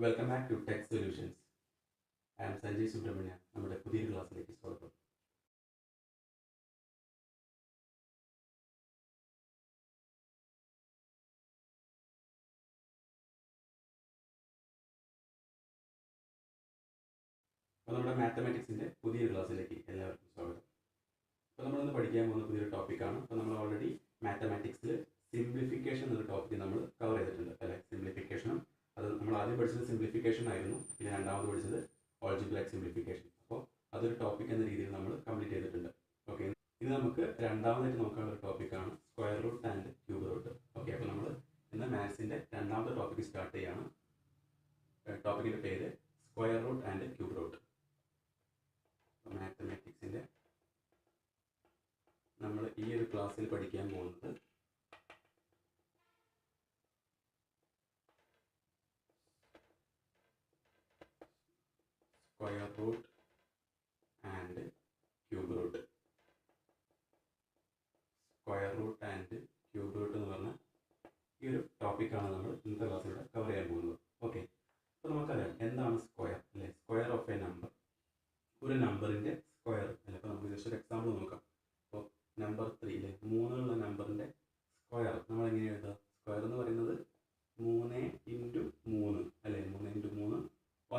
Welcome back to tech solutions. I am Sanjay Subrahmanya. നമ്മുടെ പുതിയൊരു ക്ലാസ്സിലേക്ക് സ്വാഗതം. അപ്പോൾ നമ്മുടെ മാത്തമാറ്റിക്സിൻ്റെ പുതിയൊരു ക്ലാസ്സിലേക്ക് എല്ലാവർക്കും സ്വാഗതം. അപ്പോൾ നമ്മളിന്ന് പഠിക്കാൻ പോകുന്ന പുതിയൊരു ടോപ്പിക്കാണ്. അപ്പോൾ നമ്മൾ ഓൾറെഡി മാത്തമാറ്റിക്സിൽ സിംപ്ലിഫിക്കേഷൻ എന്നൊരു ടോപ്പിക്ക് നമ്മൾ കവർ ചെയ്തിട്ടുണ്ട് അല്ലേ. സിംപ്ലിഫിക്കേഷനും അത് നമ്മൾ ആദ്യം പഠിച്ചത് സിംപ്ലിഫിക്കേഷൻ ആയിരുന്നു, പിന്നെ രണ്ടാമത് പഠിച്ചത് ഓൾജിബ്രാക് സിംപ്ലിഫിക്കേഷൻ. അപ്പോൾ അതൊരു ടോപ്പിക് എന്ന രീതിയിൽ നമ്മൾ കംപ്ലീറ്റ് ചെയ്തിട്ടുണ്ട്. ഓക്കെ, ഇത് നമുക്ക് രണ്ടാമതായിട്ട് നോക്കാനുള്ള ഒരു ടോപ്പിക്കാണ് square root and cube root. Okay, അപ്പോൾ നമ്മൾ ഇന്ന് മാത്സിൻ്റെ രണ്ടാമത്തെ ടോപ്പിക്ക് സ്റ്റാർട്ട് ചെയ്യാണ്. ടോപ്പിക്കിൻ്റെ പേര് square root and cube root. മാത്തമാറ്റിക്സിൻ്റെ നമ്മൾ ഈ ഒരു ക്ലാസ്സിൽ പഠിക്കാൻ പോകുന്നത് square root and cube root. Square root and cube root എന്ന് പറഞ്ഞ ഈ ഒരു ടോപ്പിക്കാണ് നമ്മൾ ഇന്നത്തെ ക്ലാസ്സിലൂടെ കവർ ചെയ്യാൻ പോകുന്നത്. ഓക്കെ, അപ്പോൾ നമുക്കറിയാം എന്താണ് സ്ക്വയർ അല്ലേ. സ്ക്വയർ ഓഫ് എ നമ്പർ, ഒരു നമ്പറിൻ്റെ സ്ക്വയർ അല്ലേ. അപ്പോൾ നമുക്ക് ജസ്റ്റ് ഒരു എക്സാമ്പിൾ നോക്കാം. അപ്പോൾ നമ്പർ 3 അല്ലേ, 3 ഉള്ള നമ്പറിൻ്റെ സ്ക്വയർ നമ്മൾ എങ്ങനെ എഴുതുക? സ്ക്വയർ എന്ന് പറയുന്നത് 3 × 3 അല്ലേ. 3 × 3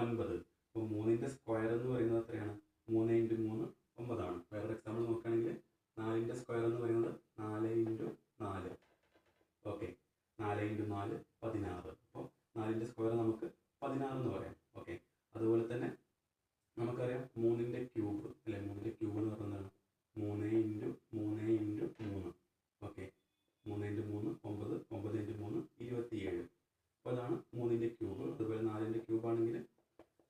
9. അപ്പോൾ 3ൻ്റെ സ്ക്വയർ എന്ന് പറയുന്നത് എത്രയാണ്? 3 × 3 9 ആണ്. വേറൊരു എക്സാമ്പിൾ നോക്കുകയാണെങ്കിൽ 4ൻ്റെ സ്ക്വയർ എന്ന് പറയുന്നത് 4 × 4. ഓക്കെ, 4 × 4 16. അപ്പോൾ 4ൻ്റെ സ്ക്വയർ നമുക്ക് 16 എന്ന് പറയാം. ഓക്കെ, അതുപോലെ തന്നെ നമുക്കറിയാം 3ൻ്റെ ക്യൂബ് അല്ലേ. 3ൻ്റെ ക്യൂബ് എന്ന് പറയുന്നത് 3 × 3 × 3. ഓക്കെ, 3 × 3 9, 9 × 3 27. അപ്പോൾ അതാണ് 3ൻ്റെ ക്യൂബ്. അതുപോലെ 4ൻ്റെ ക്യൂബ് ആണെങ്കിൽ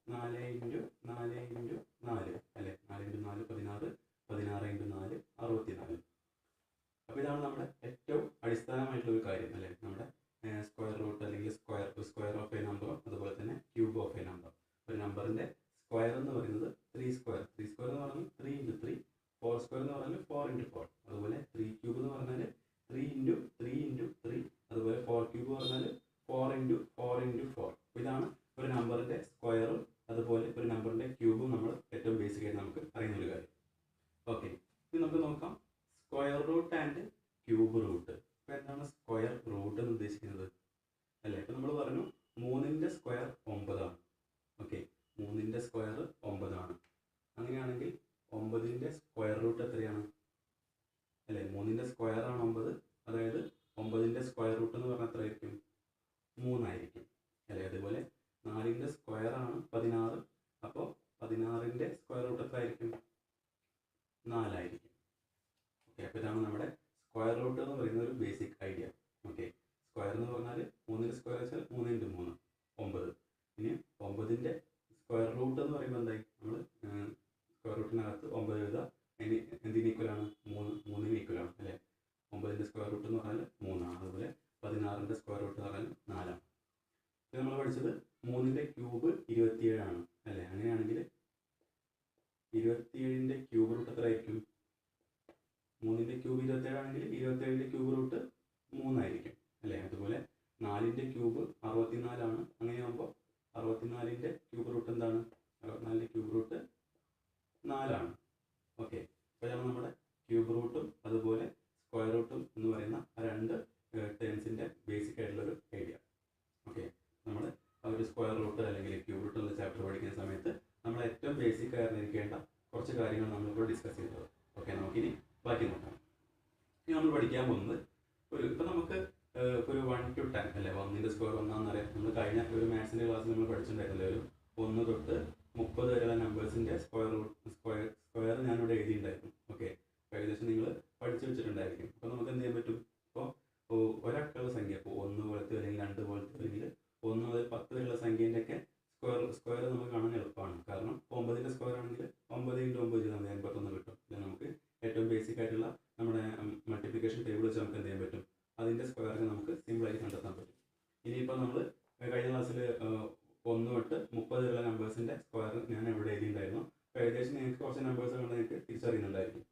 4 × 4 × 4 അല്ലേ. 4 × 4 16, 16 × 4 64. അപ്പോൾ ഇതാണ് നമ്മുടെ ഏറ്റവും അടിസ്ഥാനമായിട്ടുള്ള ഒരു കാര്യം അല്ലേ. നമ്മുടെ സ്ക്വയർ റൂട്ട് അല്ലെങ്കിൽ സ്ക്വയർ ഓഫ് എ നമ്പർ, അതുപോലെ തന്നെ ക്യൂബ് ഓഫ് എ നമ്പർ. ഒരു നമ്പറിൻ്റെ സ്ക്വയർ എന്ന് പറയുന്നത് 3 സ്ക്വയർ. 3 സ്ക്വയർ എന്ന് പറഞ്ഞാൽ 3 × 3. 4 സ്ക്വയർ എന്ന് പറഞ്ഞാൽ 4 × 4. അതുപോലെ 3 ക്യൂബ് എന്ന് പറഞ്ഞാൽ 3 × 3 × 3. അതുപോലെ 4 ക്യൂബ് പറഞ്ഞാൽ 4 × 4 × 4. ഇതാണ് ഒരു നമ്പറിൻ്റെ സ്ക്വയറും അതുപോലെ ഒരു നമ്പറിൻ്റെ ക്യൂബും നമ്മൾ ഏറ്റവും ബേസിക് ആയിട്ട് നമുക്ക് അറിയുന്ന ഒരു കാര്യം. ഓക്കെ, ഇനി നമുക്ക് നോക്കാം square root and cube root. ഇപ്പോൾ എന്താണ് സ്ക്വയർ റൂട്ട് എന്ന് ഉദ്ദേശിക്കുന്നത് അല്ലേ. ഇപ്പോൾ നമ്മൾ പറഞ്ഞു 3ൻ്റെ സ്ക്വയർ 9 ആണ്. ഓക്കെ, 3ൻ്റെ സ്ക്വയർ 9 ആണ്. അങ്ങനെയാണെങ്കിൽ 9ൻ്റെ സ്ക്വയർ റൂട്ട് എത്രയാണ് അല്ലേ. 3ൻ്റെ സ്ക്വയർ ആണ് 9, അതായത് 9ൻ്റെ സ്ക്വയർ റൂട്ട് എന്ന് പറഞ്ഞാൽ എത്രയായിരിക്കും? 3 ആയിരിക്കും അല്ലേ. അതുപോലെ 4ൻ്റെ സ്ക്വയർ ആണ് 16, അപ്പോൾ 16ൻ്റെ സ്ക്വയർ റൂട്ട് എത്രയായിരിക്കും? 4 ആയിരിക്കും. ഓക്കെ, അപ്പോൾ ഇതാണ് നമ്മുടെ സ്ക്വയർ റൂട്ട് എന്ന് പറയുന്ന ഒരു ബേസിക് ഐഡിയ. ഓക്കെ, സ്ക്വയർ എന്ന് പറഞ്ഞാൽ 3ൻ്റെ സ്ക്വയർ വെച്ചാൽ 3 × 3 9. ഇനി 9ൻ്റെ സ്ക്വയർ റൂട്ട് എന്ന് പറയുമ്പോൾ എന്തായി? നമ്മൾ സ്ക്വയർ റൂട്ടിനകത്ത് 9 എഴുതുക. അതിന് എന്തിന് ഈക്വലാണ്? 3ന് ഈക്വലാണ് അല്ലേ. 9ൻ്റെ സ്ക്വയർ റൂട്ട് എന്ന് പറഞ്ഞാൽ 3 ആണ്. അതുപോലെ 16ൻ്റെ സ്ക്വയർ റൂട്ട് എന്ന് പറഞ്ഞാൽ 4 ആണ്. ഇത് നമ്മൾ പഠിച്ചത് 3ൻ്റെ ക്യൂബ് 27 ആണ് അല്ലേ. അങ്ങനെയാണെങ്കിൽ 27ൻ്റെ ക്യൂബ് റൂട്ട് എത്ര ആയിരിക്കും? 3ൻ്റെ ക്യൂബ് 27 ആണെങ്കിൽ 27ൻ്റെ ക്യൂബ് റൂട്ട് 3 ആയിരിക്കും അല്ലേ. അതുപോലെ 4ൻ്റെ ക്യൂബ് 64 ആണ്. അങ്ങനെയാകുമ്പോൾ 64ൻ്റെ ക്യൂബ് റൂട്ട് എന്താണ്? 64ൻ്റെ ക്യൂബ് റൂട്ട് 4 ആണ്. ഓക്കെ, അപ്പോൾ ഇതാണ് നമ്മുടെ ക്യൂബ് റൂട്ടും അതുപോലെ സ്ക്വയർ റൂട്ടും എന്ന് പറയുന്ന രണ്ട് ടേംസിൻ്റെ ബേസിക് ആയിട്ടുള്ളൊരു ഐഡിയ. ഓക്കെ, നമ്മൾ ആ ഒരു സ്ക്വയർ റൂട്ട് അല്ലെങ്കിൽ ക്യൂബ് റൂട്ട് എന്നുള്ള ചാപ്റ്റർ പഠിക്കുന്ന സമയത്ത് നമ്മൾ ഏറ്റവും ബേസിക് അറിഞ്ഞിരിക്കേണ്ട കുറച്ച് കാര്യങ്ങൾ നമ്മളിപ്പോൾ ഡിസ്കസ് ചെയ്തത്. ഓക്കെ, നമുക്കിനി ബാക്കി നോക്കാം. ഇനി നമ്മൾ പഠിക്കാൻ പോകുന്നത് ഇപ്പം നമുക്ക് ഒരു 1 to 10 അല്ലേ. 1ൻ്റെ സ്ക്വയർ 1 ആണെന്നറിയാം. നമ്മൾ കഴിഞ്ഞ ഒരു മാത്സിൻ്റെ ക്ലാസ്സിൽ നമ്മൾ പഠിച്ചിട്ടുണ്ടായിരുന്നില്ല. ഒരു 1 തൊട്ട് 30 വരെയുള്ള നമ്പേഴ്സിൻ്റെ സ്ക്വയർ ഞാനിവിടെ എഴുതിയിട്ടുണ്ടായിരുന്നു. ഓക്കെ, ഏകദേശം നിങ്ങൾ പഠിച്ചു വെച്ചിട്ടുണ്ടായിരിക്കും. അപ്പോൾ നമുക്ക് എന്ത് ചെയ്യാൻ പറ്റും? ഇപ്പോൾ ഒരക്കമുള്ള സംഖ്യ, ഇപ്പോൾ 1 പോലത്തെ അല്ലെങ്കിൽ 2 പോലത്തെ അല്ലെങ്കിൽ 1 മുതൽ 10 വരെയുള്ള സംഖ്യേൻ്റെയൊക്കെ സ്ക്വയർ നമുക്ക് കാണാൻ എളുപ്പമാണ്. കാരണം 9ൻ്റെ സ്ക്വയർ ആണെങ്കിൽ 9 × 9 ചെയ്താൽ 81 കിട്ടും. അല്ലെങ്കിൽ നമുക്ക് ഏറ്റവും ബേസിക് ആയിട്ടുള്ള നമ്മുടെ മൾട്ടിപ്ലിക്കേഷൻ ടേബിൾ വെച്ച് നമുക്ക് എന്ത് ചെയ്യാൻ പറ്റും? അതിൻ്റെ സ്ക്വയറിനെ നമുക്ക് സിമ്പിളായി കണ്ടെത്താൻ പറ്റും. ഇനിയിപ്പോൾ നമ്മൾ കഴിഞ്ഞ ക്ലാസ്സിൽ 1 തൊട്ട് 30 വരെയുള്ള നമ്പേഴ്സിൻ്റെ സ്ക്വയർ ഞാൻ ഇവിടെ എഴുതിയിട്ടുണ്ടായിരുന്നു. അപ്പോൾ ഏകദേശം നിങ്ങൾക്ക് കുറച്ച് നമ്പേഴ്സ് കണ്ട് നിങ്ങൾക്ക് തിരിച്ചറിയുന്നുണ്ടായിരിക്കും.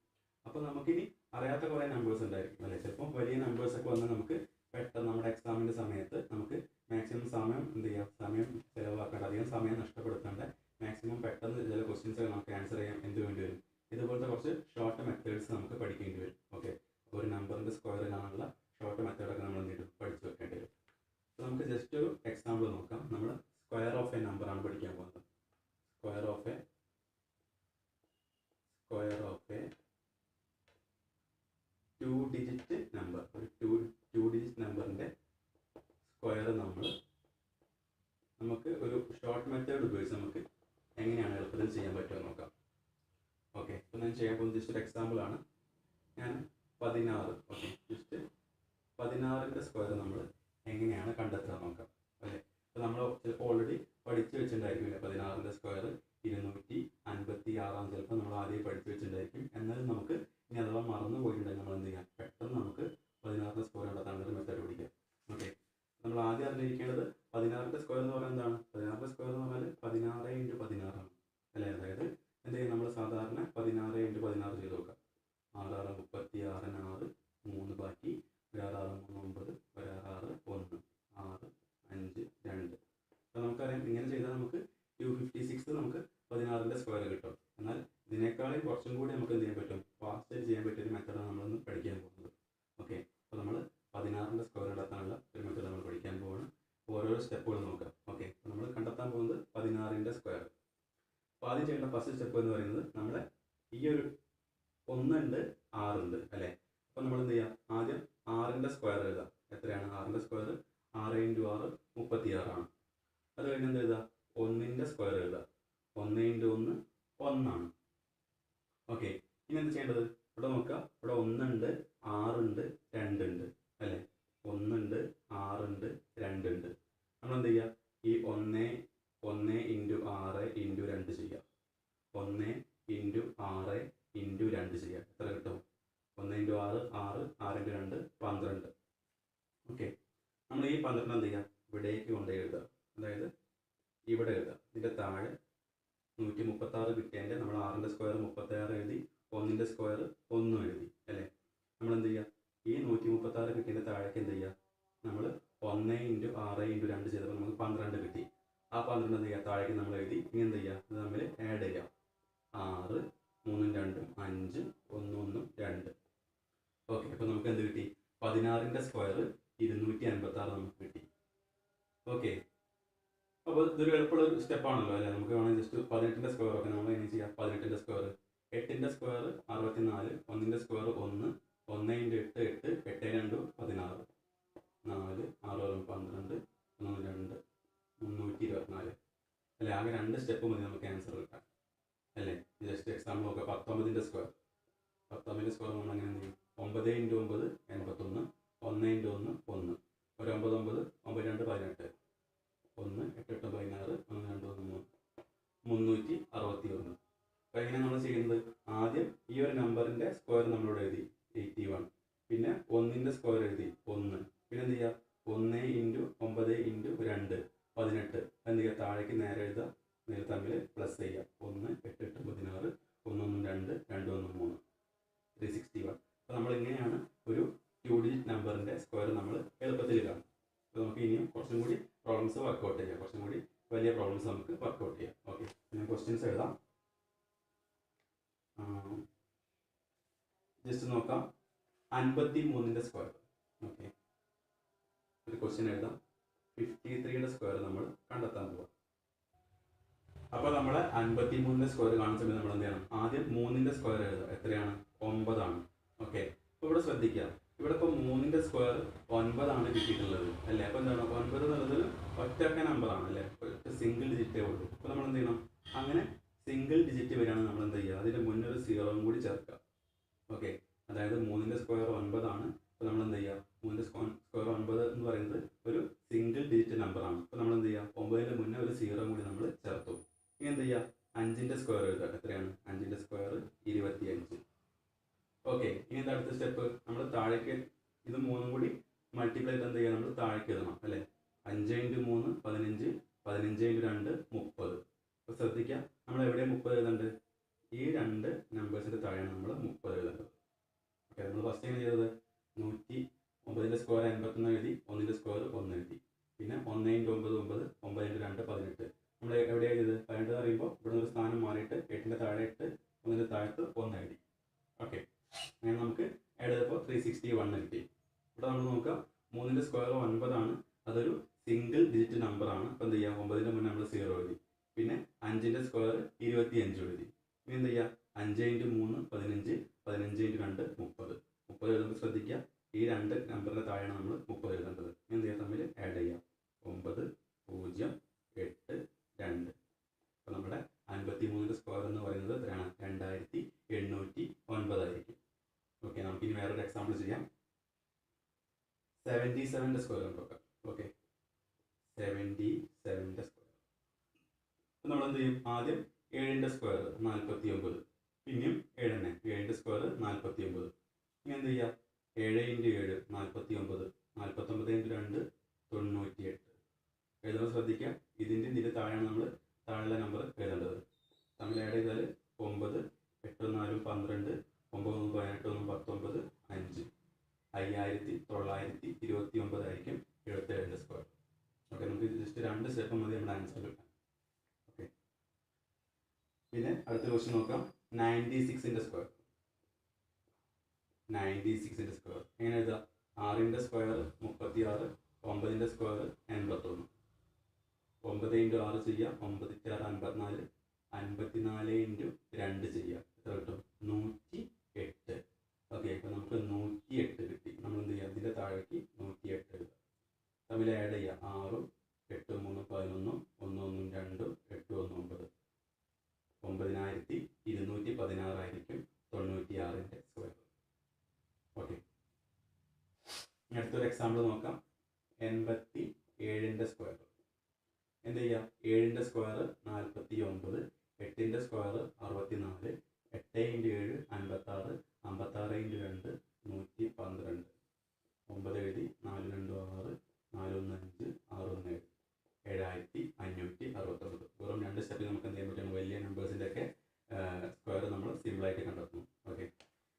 അപ്പോൾ നമുക്കിനി അറിയാത്ത കുറേ നമ്പേഴ്സ് ഉണ്ടായിരിക്കും അല്ലേ. ചിലപ്പോൾ വലിയ നമ്പേഴ്സൊക്കെ വന്ന് നമുക്ക് പെട്ടെന്ന് നമ്മുടെ എക്സാമിൻ്റെ സമയത്ത് നമുക്ക് മാക്സിമം സമയം എന്ത് ചെയ്യാം? സമയം ചിലവാക്കാൻ അധികം സമയം നഷ്ടപ്പെടുത്താണ്ട് മാക്സിമം പെട്ടെന്ന് ചില ക്വസ്റ്റ്യൻസ് നമുക്ക് ആൻസർ ചെയ്യാൻ എന്ത് വേണ്ടി വരും, ഇതുപോലത്തെ കുറച്ച് ഷോർട്ട് മെത്തേഡ്സ് നമുക്ക് പഠിക്കേണ്ടി വരും. ഓക്കെ, അപ്പോൾ ഒരു നമ്പറിൻ്റെ സ്ക്വയർ കാണാനുള്ള ഷോർട്ട് മെത്തേഡൊക്കെ നമ്മൾ എന്ത് ചെയ്യും പഠിച്ചു വെക്കേണ്ടി വരും. അപ്പോൾ നമുക്ക് ജസ്റ്റ് ഒരു എക്സാമ്പിൾ നോക്കാം. നമ്മൾ സ്ക്വയർ ഓഫ് എ നമ്പറാണ് പഠിക്കാൻ പോകുന്നത്. Square of A 2 digit number, ഒരു 2 ഡിജിറ്റ് നമ്പറിൻ്റെ സ്ക്വയർ നമുക്ക് ഒരു ഷോർട്ട് മെത്തേഡ് ഉപയോഗിച്ച് നമുക്ക് എങ്ങനെയാണ് എളുപ്പത്തിൽ ചെയ്യാൻ പറ്റുമെന്ന് നോക്കാം. ഓക്കെ, അപ്പോൾ ഞാൻ ചെയ്യാൻ പോകുന്നത് ജസ്റ്റ് ഒരു എക്സാമ്പിളാണ്. ഞാൻ 16, ഓക്കെ, ജസ്റ്റ് 16ൻ്റെ സ്ക്വയർ നമ്മൾ എങ്ങനെയാണ് കണ്ടെത്തുക നോക്കാം അല്ലേ. അപ്പോൾ നമ്മൾ ചിലപ്പോൾ ഓൾറെഡി പഠിച്ചു വെച്ചിട്ടുണ്ടായിരിക്കില്ല. 16ൻ്റെ സ്ക്വയർ 256 ചിലപ്പോൾ നമ്മൾ ആദ്യം പഠിച്ചു വെച്ചിട്ടുണ്ടായിരിക്കും. എന്നാലും നമുക്ക് ഇനി അഥവാ മറന്നു പോയിട്ടുണ്ടെങ്കിൽ നമ്മൾ എന്ത് ചെയ്യാം, പെട്ടെന്ന് നമുക്ക് 16ൻ്റെ സ്ക്വയർ കണ്ടെത്താനുള്ള ഒരു മെത്തേഡ് പഠിക്കാം. ഓക്കെ, നമ്മൾ ആദ്യം അറിഞ്ഞിരിക്കേണ്ടത് 16ൻ്റെ സ്ക്വയർ എന്ന് പറയുന്നത് എന്താണ്? 16ൻ്റെ സ്ക്വയർ എന്ന് പറഞ്ഞാൽ 16 × 16 ആണ് അല്ലേ. അതായത് എന്ത് ചെയ്യും, നമ്മൾ സാധാരണ 16 × 16 ചെയ്ത് നോക്കാം. 6 6 36 3 ബാക്കി 6 6 3 9 6 1 6 5 2. അപ്പോൾ നമുക്കറിയാം ഇങ്ങനെ ചെയ്താൽ നമുക്ക് 256 നമുക്ക് 16ൻ്റെ സ്ക്വയർ കിട്ടും. എന്നാൽ ഇതിനേക്കാളും കുറച്ചും കൂടി നമുക്ക് എന്ത് ചെയ്യാൻ പറ്റും, ഫാസ്റ്റായിട്ട് ചെയ്യാൻ പറ്റിയ ഒരു മെത്തേഡാണ് നമ്മളൊന്ന് പഠിക്കാൻ പോകുന്നത്. ഓക്കെ, അപ്പോൾ നമ്മൾ 16ൻ്റെ സ്ക്വയർ കണ്ടെത്താനുള്ള ഒരു മെത്തേഡ് നമ്മൾ പഠിക്കാൻ പോവാണ്. ഓരോരോ സ്റ്റെപ്പുകൾ നോക്കാം. ഓക്കെ, അപ്പോൾ നമ്മൾ കണ്ടെത്താൻ പോകുന്നത് 16ൻ്റെ സ്ക്വയർ. അപ്പോൾ ആദ്യം ചെയ്യേണ്ട ഫസ്റ്റ് സ്റ്റെപ്പ് എന്ന് പറയുന്നത് നമ്മുടെ ഈ ഒരു 1 ഉണ്ട് 6 ഉണ്ട് അല്ലേ. അപ്പോൾ നമ്മൾ എന്ത് ചെയ്യാം, ആദ്യം 6ൻ്റെ സ്ക്വയർ എഴുതാം. എത്രയാണ് 6ൻ്റെ സ്ക്വയർ? 6 × 6 36 ആണ്. അത് കഴിഞ്ഞ് എന്ത് എഴുതാം, 1ൻ്റെ സ്ക്വയർ എഴുതാം. 1 × 1 1 ആണ്. ഓക്കെ, ഇനി എന്ത് ചെയ്യേണ്ടത്, ഇവിടെ നോക്കുക, ഇവിടെ 1 ഉണ്ട് 6 ഉണ്ട് 2 ഉണ്ട് അല്ലേ. 1 ഉണ്ട് 6 ഉണ്ട് 2 ഉണ്ട്. നമ്മൾ എന്ത് ചെയ്യുക, ഈ 1 × 6 × 2 ചെയ്യാം. 1 × 6 × 2 ചെയ്യാം. എത്ര കിട്ടും? 1 × 6 6 6 × 2 12. ഓക്കെ, നമ്മൾ ഈ 12 എന്ത് ചെയ്യുക, ഇവിടേക്ക് കൊണ്ടുപോയി എഴുതുക. അതായത് ഇവിടെ എഴുതുക. ഇതിൻ്റെ താഴെ 136 കിട്ടിയതിൻ്റെ നമ്മൾ 6ൻ്റെ സ്ക്വയർ 36 എഴുതി, 1ൻ്റെ സ്ക്വയർ 1 എഴുതി അല്ലേ. നമ്മൾ എന്ത് ചെയ്യുക, ഈ 136 കിട്ടിയതിൻ്റെ താഴേക്ക് എന്ത് ചെയ്യുക, നമ്മൾ 1 × 6 × 2 ചെയ്തപ്പോൾ നമുക്ക് 12 കിട്ടി. ആ 12 എന്ത് ചെയ്യുക, താഴേക്ക് നമ്മൾ എഴുതി. ഇനി എന്ത് ചെയ്യുക, ഇത് തമ്മിൽ ആഡ് ചെയ്യാം. 6 3 2 5 1 1 2. ഓക്കെ, അപ്പോൾ നമുക്ക് എന്ത് കിട്ടി, 16ൻ്റെ സ്ക്വയർ 256 നമുക്ക് കിട്ടി. ഓക്കെ, അപ്പോൾ ഇതൊരു എളുപ്പമുള്ള ഒരു സ്റ്റെപ്പാണല്ലോ അല്ലേ. നമുക്ക് വേണമെങ്കിൽ ജസ്റ്റ് 18ൻ്റെ സ്ക്വയർ ഒക്കെ നമ്മൾ എങ്ങനെ ചെയ്യാം. 18ൻ്റെ സ്ക്വയർ 8ൻ്റെ സ്ക്വയർ 64, 1ൻ്റെ സ്ക്വയർ 1, 1 × 8 8, 8 2 16, 4 6 12 1 2 324 അല്ലേ. ആകെ 2 സ്റ്റെപ്പ് മതി നമുക്ക് ആൻസർ കിട്ടാൻ അല്ലേ. ജസ്റ്റ് എക്സാമ്പിൾ നോക്കാം. 19ൻ്റെ സ്ക്വയർ നമ്മൾ അങ്ങനെ എന്ത് ചെയ്യും, 9 × 9 81, 1 × 1 1, ഒരു 9 9 9 2 18, 1 8 8 16 1 2 1 3 361. അപ്പോൾ എങ്ങനെയാണ് നമ്മൾ ചെയ്യുന്നത്, ആദ്യം ഈ ഒരു നമ്പറിൻ്റെ സ്ക്വയർ നമ്മളിവിടെ എഴുതി 81, പിന്നെ 1ൻ്റെ സ്ക്വയർ എഴുതി 1, പിന്നെ എന്ത് ചെയ്യുക, 1 × 9 × 2 18. എന്ത് ചെയ്യുക, താഴേക്ക് നേരെ എഴുതുക, നേരെ തമ്മിൽ പ്ലസ് ചെയ്യുക. 1 8 8 16 1 1 2 2 1 3 361. അപ്പോൾ നമ്മൾ ഇങ്ങനെയാണ് ഒരു 2 ഡിജിറ്റ് നമ്പറിൻ്റെ സ്ക്വയർ നമ്മൾ എളുപ്പത്തിൽ കാണും. അപ്പോൾ നമുക്ക് ഇനിയും കുറച്ചും കൂടി പ്രോബ്ലംസ് വർക്കൗട്ട് ചെയ്യാം. കുറച്ചും കൂടി വലിയ പ്രോബ്ലംസ് നമുക്ക് വർക്കൗട്ട് ചെയ്യാം. ഓക്കെ, ഞാൻ ക്വസ്റ്റ്യൻസ് എഴുതാം. ജസ്റ്റ് നോക്കാം. 53ൻ്റെ സ്ക്വയർ. ഓക്കെ, ഒരു ക്വസ്റ്റ്യൻ എഴുതാം. 53യുടെ സ്ക്വയർ നമ്മൾ കണ്ടെത്താൻ പോവാം. അപ്പോൾ നമ്മൾ 53ൻ്റെ സ്ക്വയർ കാണിച്ചപ്പോൾ നമ്മൾ എന്ത് ചെയ്യണം, ആദ്യം 3ൻ്റെ സ്ക്വയർ എഴുതുക. എത്രയാണ്, 9 ആണ്. ഓക്കെ, അപ്പോൾ ഇവിടെ ശ്രദ്ധിക്കുക, ഇവിടെ ഇപ്പോൾ 3ൻ്റെ സ്ക്വയർ 9 ആണ് കിട്ടിയിട്ടുള്ളത് അല്ലേ. അപ്പോൾ എന്താണ്, 9 എന്നുള്ളത് ഒറ്റ നമ്പറാണ് അല്ലേ, ഒറ്റ സിംഗിൾ ഡിജിറ്റേ ഉള്ളൂ. അപ്പോൾ നമ്മൾ എന്ത് ചെയ്യണം, അങ്ങനെ സിംഗിൾ ഡിജിറ്റ് വരെയാണ് നമ്മൾ എന്ത് ചെയ്യുക, അതിൻ്റെ മുന്നേ ഒരു 0 കൂടി ചേർക്കുക. ഓക്കെ, അതായത് 3ൻ്റെ സ്ക്വയർ 9 ആണ്. അപ്പോൾ നമ്മൾ എന്ത് ചെയ്യുക, 3ൻ്റെ സ്ക്വയർ 9 എന്ന് പറയുന്നത് ഒരു സിംഗിൾ ഡിജിറ്റ് നമ്പറാണ്. അപ്പോൾ നമ്മൾ എന്ത് ചെയ്യുക, 9ൻ്റെ മുന്നേ ഒരു 0 കൂടി നമ്മൾ ചേർത്തു. ഇനി എന്ത് ചെയ്യുക, 5ൻ്റെ സ്ക്വയർ എഴുതുക. എത്രയാണ്, 5ൻ്റെ സ്ക്വയർ 25. ഓക്കെ, ഇനി എന്താ അടുത്ത സ്റ്റെപ്പ്, നമ്മൾ താഴേക്ക് ഇത് 3 കൂടി മൾട്ടിപ്ലൈ ചെയ്ത് എന്ത് ചെയ്യുക, നമ്മൾ താഴേക്ക് എഴുതണം അല്ലേ. 5 × 3 15, 15 × 2 30. അപ്പോൾ ശ്രദ്ധിക്കുക, നമ്മൾ എവിടെയാണ് 30 എഴുതേണ്ടത്, ഈ 2 നമ്പേഴ്സിൻ്റെ താഴെയാണ് നമ്മൾ 30 എഴുതേണ്ടത്. ഓക്കെ, നമ്മൾ ഫസ്റ്റ് എങ്ങനെ ചെയ്തത്, 109ൻ്റെ സ്ക്വയർ 81 എഴുതി, 1ൻ്റെ സ്ക്വയർ 1 എഴുതി, പിന്നെ 1 × 9 9, 9 × 2 18. നമ്മൾ ആണ്. അപ്പോൾ എന്ത് ചെയ്യുക, 9ൻ്റെ മുന്നേ നമ്മൾ 0 എഴുതി. പിന്നെ 5ൻ്റെ സ്ക്വയർ 25 എഴുതി. ഇനി എന്ത് ചെയ്യുക, 5 × 3 15, 15 × 2 30. 30 എഴുതുമ്പോൾ ശ്രദ്ധിക്കുക, ഈ രണ്ട് നമ്പറിൻ്റെ താഴെയാണ് നമ്മൾ 30 എഴുതേണ്ടത്. ഇനി എന്ത് ചെയ്യുക, തമ്മിൽ ആഡ് ചെയ്യാം. 9 0 8 2. അപ്പോൾ നമ്മുടെ 53ൻ്റെ സ്ക്വയർ എന്ന് പറയുന്നത് എത്രയാണ്, 2809 ആയിരിക്കും. ഓക്കെ, നമുക്കിനി വേറൊരു എക്സാമ്പിൾ ചെയ്യാം. 77ൻ്റെ സ്ക്വയർ നോക്കാം. ഓക്കെ, 77ൻ്റെ സ്ക്വയർ. അപ്പോൾ നമ്മൾ എന്ത് ചെയ്യും, ആദ്യം 7ൻ്റെ സ്ക്വയർ 49, പിന്നെയും 7 തന്നെ, 7ൻ്റെ സ്ക്വയർ 49. ഇനി എന്ത് ചെയ്യുക, 7 × 7 49, 49 × 2 98. എഴുതുമ്പോൾ ശ്രദ്ധിക്കുക, ഇതിൻ്റെ താഴെയാണ് നമ്മൾ താഴെയുള്ള നമ്പർ എഴുതേണ്ടത്. തമ്മിൽ ആഡ് ചെയ്താൽ 9 8 4 12 9 18 19 5 5929 ആയിരിക്കും 77ൻ്റെ സ്ക്വയർ. ഓക്കെ, നമുക്ക് ജസ്റ്റ് 2 സ്റ്റെപ്പ് മതി നമ്മുടെ ആൻസർ കിട്ടാൻ. ഓക്കെ, പിന്നെ അടുത്ത ക്വസ്റ്റ്യൻ നോക്കാം. 96ൻ്റെ സ്ക്വയർ. 96ൻ്റെ സ്ക്വയർ എങ്ങനെ എഴുതാം, 6ൻ്റെ സ്ക്വയർ 36, 9ൻ്റെ സ്ക്വയർ 81. 9 × 6 ചെയ്യുക, 9 × 6 54, 54 × 2 ചെയ്യുക, എത്ര കിട്ടും, 108. ഓക്കെ, അപ്പോൾ നമുക്ക് 108 കിട്ടി. നമ്മൾ എന്ത് ചെയ്യുക, ഇതിൻ്റെ താഴേക്ക് 108 എഴുതുക. തമ്മിൽ ആഡ് ചെയ്യുക, 6 8 3 11 1 1 2 8 1 9. 9216 ആയിരിക്കും 96ൻ്റെ സ്ക്വയർ. ഓക്കെ, അടുത്തൊരു എക്സാമ്പിൾ നോക്കാം. 87ൻ്റെ സ്ക്വയർ. എന്ത് ചെയ്യുക, 7ൻ്റെ സ്ക്വയർ 49, 8ൻ്റെ സ്ക്വയർ 64, 8 × 7 56, 56 × 2 112. 9 എഴുതി, 4 2 6 4 1 5 6 1 7 7569. വെറും 2 സ്റ്റെപ്പിൽ നമുക്ക് എന്ത് ചെയ്യാൻ പറ്റും, വലിയ നമ്പേഴ്സിൻ്റെ ഒക്കെ സ്ക്വയർ നമ്മൾ സിമ്പിളായിട്ട് കണ്ടെത്തുന്നു. ഓക്കെ,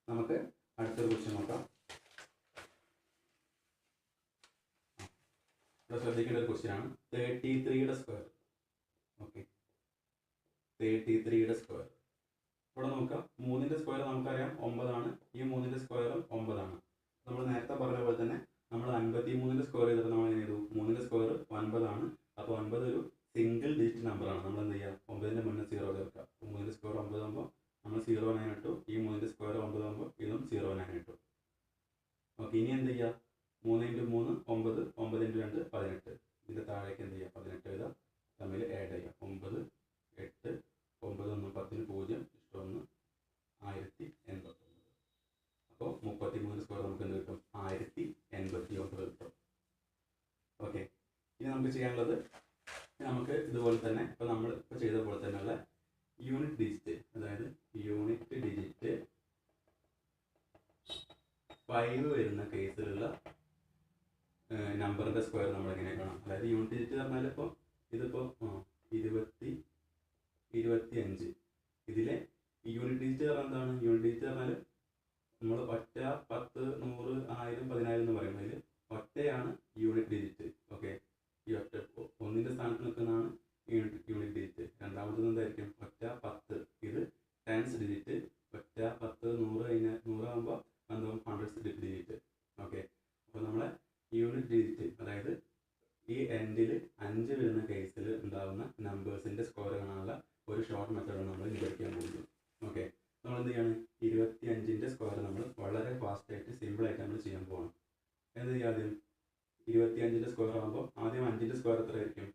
നമുക്ക് അടുത്തൊരു ക്വസ്റ്റ്യൻ നോക്കാം. ഇവിടെ ശ്രദ്ധിക്കേണ്ട ഒരു ക്വസ്റ്റ്യൻ ആണ് 33യുടെ സ്ക്വയർ. ഓക്കെ, 33യുടെ സ്ക്വയർ. ഇവിടെ നോക്കാം, 3ൻ്റെ സ്ക്വയർ നമുക്കറിയാം 9 ആണ്. ഈ 3ൻ്റെ സ്ക്വയറും 9 ആണ്. നമ്മൾ നേരത്തെ പറഞ്ഞ പോലെ തന്നെ നമ്മൾ 53ൻ്റെ സ്ക്വയർ ചെയ്തിട്ട് നമ്മൾ എങ്ങനെ ചെയ്തു, 3ൻ്റെ സ്ക്വയർ 9 ആണ്. അപ്പോൾ 9 ഒരു സിംഗിൾ ഡിജിറ്റ് നമ്പറാണ്. നമ്മൾ എന്ത് ചെയ്യുക, 9ൻ്റെ മുന്നേ 0 ചേർക്കുക. 3ൻ്റെ സ്ക്വയർ 9 ആകുമ്പോൾ നമ്മൾ 09 ഇട്ടു. ഈ 3ൻ്റെ സ്ക്വയർ 9 ആകുമ്പോൾ ഇതും 09 ഇട്ടു. ഓക്കെ, ഇനി എന്ത് ചെയ്യുക, 3 × 3 9, 9 × 2 18. ഇതിൻ്റെ താഴേക്ക് എന്ത് ചെയ്യുക, 18 എഴുതുക. തമ്മിൽ ആഡ് ചെയ്യുക, 9 8 9 1 10 0 1 1089. അപ്പോൾ 33 സ്ക്വയർ നമുക്ക് എന്ത് കിട്ടും, 1089 കിട്ടും. ഓക്കെ, ഇനി നമുക്ക് ചെയ്യാനുള്ളത്, നമുക്ക് ഇതുപോലെ തന്നെ ഇപ്പോൾ നമ്മൾ ഇപ്പോൾ ചെയ്ത പോലെ തന്നെയുള്ള യൂണിറ്റ് ഡിജിറ്റ്, അതായത് യൂണിറ്റ് ഡിജിറ്റ് 5 വരുന്ന കേസിലുള്ള നമ്പറിൻ്റെ സ്ക്വയർ നമ്മൾ എങ്ങനെ കാണാം. അതായത് യൂണിറ്റ് ഡിജിറ്റ് പറഞ്ഞാൽ ഇപ്പോൾ ഇതിപ്പോൾ 25. ഇതിലെ യൂണിറ്റ് ഡിജിറ്റ് പറഞ്ഞാൽ എന്താണ്, യൂണിറ്റ് ഡിജിറ്റ് പറഞ്ഞാൽ നമ്മൾ ഒറ്റ 10 100 1000 10,000 എന്ന് പറയുമ്പോൾ ഇതിൽ ഒറ്റയാണ് യൂണിറ്റ് ഡിജിറ്റ്. ഓക്കെ, ഈ ഒറ്റ 1ൻ്റെ സ്ഥാനത്ത് നിൽക്കുന്നതാണ് യൂണിറ്റ് ഡിജിറ്റ്. രണ്ടാമത്തത് എന്തായിരിക്കും, ഒറ്റ 10. ഇത് ടെൻസ് ഡിജിറ്റ്. ഒറ്റ 10 100 100 ആകുമ്പോൾ എന്താവും, ഹൺഡ്രഡ്സ് ഡിജിറ്റ്. ഓക്കെ, അപ്പോൾ നമ്മളെ യൂണിറ്റ് ഡിജിറ്റ്, അതായത് ഈ എൻഡിൽ 5 വരുന്ന കേസിൽ ഉണ്ടാകുന്ന നമ്പേഴ്സിൻ്റെ സ്ക്വയർ കാണാനുള്ള ഒരു ഷോർട്ട് മെത്തേഡാണ് നമ്മൾ ഇനി പഠിക്കാൻ പോകുന്നത്. ഓക്കെ, നമ്മൾ എന്ത് ചെയ്യാണ്, 25ൻ്റെ സ്ക്വയർ നമ്മൾ വളരെ ഫാസ്റ്റായിട്ട് സിമ്പിളായിട്ട് നമ്മൾ ചെയ്യാൻ പോകണം. എന്ത് ചെയ്യുക, ആദ്യം 25ൻ്റെ സ്ക്വയർ ആകുമ്പോൾ ആദ്യം 5ൻ്റെ സ്ക്വയർ എത്ര ആയിരിക്കും,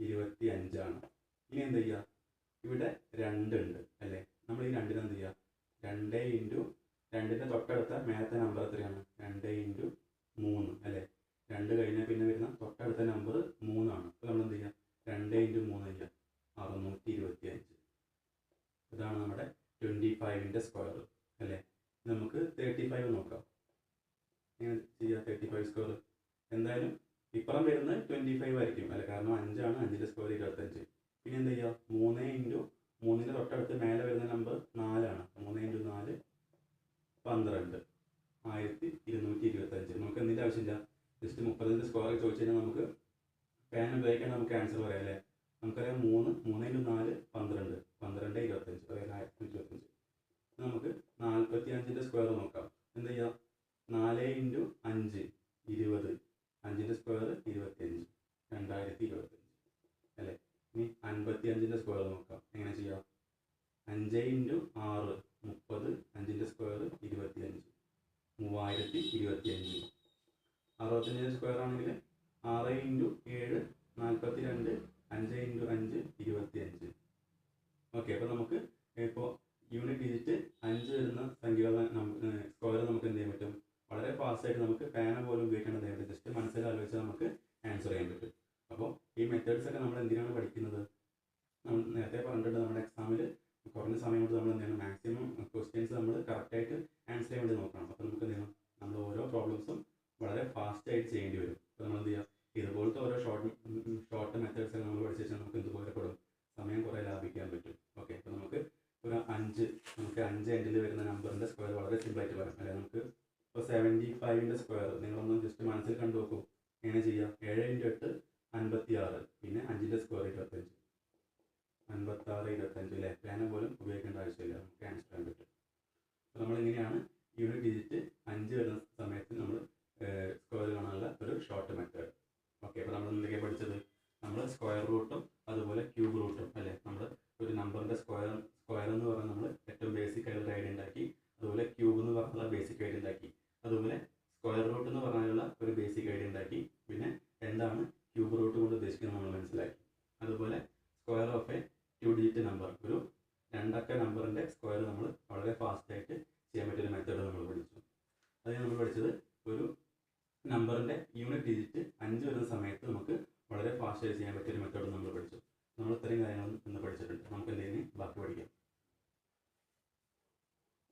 25 ആണ്. ഇനി എന്ത് ചെയ്യുക, ഇവിടെ 2 ഉണ്ട് അല്ലേ, നമ്മൾ ഈ 2നെ എന്ത് ചെയ്യുക, 2 × 2ൻ്റെ തൊട്ടടുത്ത മേലത്തെ നമ്പർ എത്രയാണ്, 2 × 3 അല്ലേ. 2 കഴിഞ്ഞാൽ പിന്നെ വരുന്ന തൊട്ടടുത്ത നമ്പർ 3 ആണ്. അപ്പോൾ നമ്മൾ എന്ത് ചെയ്യുക, 2 × 3 ചെയ്യുക, 625. ഇതാണ് നമ്മുടെ 25ൻ്റെ സ്ക്വയർ അല്ലേ. നമുക്ക് 35 നോക്കാം. എങ്ങനെ ചെയ്യുക, 35 സ്ക്വയർ എന്തായാലും ഇപ്പുറം വരുന്നത് 25 ആയിരിക്കും അല്ലേ, കാരണം 5 ആണ്. 5ൻ്റെ സ്ക്വയർ 25. പിന്നെ എന്ത് ചെയ്യുക, 3 × 3ൻ്റെ തൊട്ടടുത്ത് മേലെ വരുന്ന നമ്പർ 4 ആണ്. 3 × 4 12, 1225. നമുക്ക് എന്തിൻ്റെ ആവശ്യമില്ല, ജസ്റ്റ് 30ൻ്റെ സ്ക്വയർ ചോദിച്ചു കഴിഞ്ഞാൽ നമുക്ക് പേൻ ഉപയോഗിക്കാൻ നമുക്ക് ആൻസർ പറയാം അല്ലേ. നമുക്കറിയാം 3 × 4 12, 12 25, അതായത് 1025. നമുക്ക് 45ൻ്റെ സ്ക്വയർ നോക്കാം. എന്ത് ചെയ്യുക, 4 × 5 20, 5ൻ്റെ സ്ക്വയർ 25. 2025 അല്ലേ. ഇനി 55ൻ്റെ സ്ക്വയർ നോക്കാം. എങ്ങനെ ചെയ്യാം? 5 × 6 30, 5ൻ്റെ സ്ക്വയർ 25, 3025. 65ൻ്റെ സ്ക്വയർ ആണെങ്കിൽ 6 × 7 42, 5 × 5 25. ഓക്കെ, അപ്പോൾ നമുക്ക് ഇപ്പോൾ യൂണിറ്റ് ഡിജിറ്റ് 5 വരുന്ന സംഖ്യകളുടെ സ്ക്വയർ നമുക്ക് എന്ത് ചെയ്യാൻ പറ്റും? വളരെ ഫാസ്റ്റായിട്ട് നമുക്ക് പേന പോലും ഉപയോഗിക്കേണ്ട എന്ത് ചെയ്യാൻ പറ്റും? ജസ്റ്റ് മനസ്സിലാലോചിച്ച് നമുക്ക് ആൻസർ ചെയ്യാൻ പറ്റും. അപ്പോൾ ഈ മെത്തേഡ്സ് ഒക്കെ നമ്മൾ എന്തിനാണ് പഠിക്കുന്നത്? നമ്മൾ നേരത്തെ പറഞ്ഞിട്ടുണ്ട്, നമ്മുടെ എക്സാമിൽ കുറഞ്ഞ സമയം കൊണ്ട് നമ്മൾ എന്ത് ചെയ്യണം? മാക്സിമം ക്വസ്റ്റ്യൻസ് നമ്മൾ കറക്റ്റായിട്ട് ആൻസർ ചെയ്യാൻ വേണ്ടി നോക്കണം. അപ്പോൾ നമുക്ക് എന്ത് ചെയ്യണം? നമ്മൾ ഓരോ പ്രോബ്ലംസും വളരെ ഫാസ്റ്റായിട്ട് ചെയ്യേണ്ടി വരും. അപ്പോൾ നമ്മൾ എന്ത് ചെയ്യുക? ഇതുപോലത്തെ ഓരോ ഷോർട്ട് മെത്തേഡ്സ് ഒക്കെ നമ്മൾ പഠിച്ചു വെച്ചാൽ നമുക്ക് എന്ത് ഉപകാരപ്പെടും? സമയം കുറേ ലാഭിക്കാൻ പറ്റും. ഓക്കെ, അപ്പോൾ നമുക്ക് ഒരു 5 എൻഡിൽ വരുന്ന നമ്പറിൻ്റെ സ്ക്വയർ വളരെ സിമ്പിളായിട്ട് പറയാം. അല്ലെ, നമുക്ക് ഇപ്പോൾ 75ൻ്റെ സ്ക്വയർ നിങ്ങളൊന്ന് ജസ്റ്റ് മനസ്സിൽ കണ്ടു നോക്കൂ. എങ്ങനെ ചെയ്യാം? 7 × 8 56, പിന്നെ 5ൻ്റെ സ്ക്വയർ 25, 56 25 അല്ലേ. പേന പോലും ഉപയോഗിക്കേണ്ട ആവശ്യമില്ല, നമുക്ക് ആൻസർ ചെയ്യാൻ പറ്റും. അപ്പോൾ നമ്മളിങ്ങനെയാണ് യൂണിറ്റ് ഡിജിറ്റ് 5 വരുന്ന സമയത്ത് നമ്മൾ സ്ക്വയർ കാണാനുള്ള ഒരു ഷോർട്ട് മെത്തേഡ്. ഓക്കെ, അപ്പോൾ നമ്മൾ എന്തൊക്കെയാണ് പഠിച്ചത്? നമ്മൾ സ്ക്വയർ റൂട്ടും അതുപോലെ ക്യൂബ് റൂട്ടും അല്ലേ. നമ്മൾ ഒരു നമ്പറിൻ്റെ സ്ക്വയർ എന്ന് പറഞ്ഞാൽ നമ്മൾ ഏറ്റവും ബേസിക് ആയിട്ടുള്ള ഐഡിയ ഉണ്ടാക്കി. അതുപോലെ ക്യൂബ് എന്ന് പറഞ്ഞുള്ള ബേസിക് ഐഡിയ ഉണ്ടാക്കി. അതുപോലെ സ്ക്വയർ റൂട്ട് എന്ന് പറഞ്ഞാലുള്ള ഒരു ബേസിക് ഐഡിയ ഉണ്ടാക്കി. പിന്നെ എന്താണ് ക്യൂബ് റൂട്ട് കൊണ്ട് ഉദ്ദേശിക്കുന്നത് നമ്മൾ മനസ്സിലാക്കി. അതുപോലെ square of A 2 digit number, ഒരു 2 അക്ക നമ്പറിൻ്റെ സ്ക്വയർ നമ്മൾ വളരെ ഫാസ്റ്റായിട്ട് ചെയ്യാൻ പറ്റിയൊരു മെത്തേഡ് നമ്മൾ പഠിച്ചു. അത് നമ്മൾ പഠിച്ചത് ഒരു നമ്പറിൻ്റെ യൂണിറ്റ് ഡിജിറ്റ് 5 വരുന്ന സമയത്ത് നമുക്ക് വളരെ ഫാസ്റ്റായിട്ട് ചെയ്യാൻ പറ്റിയൊരു മെത്തേഡ് നമ്മൾ പഠിച്ചു. നമ്മൾ ഇത്രയും കാര്യങ്ങൾ ഇന്ന് പഠിച്ചിട്ടുണ്ട്. നമുക്ക് എന്തെങ്കിലും ബാക്കി പഠിക്കാം.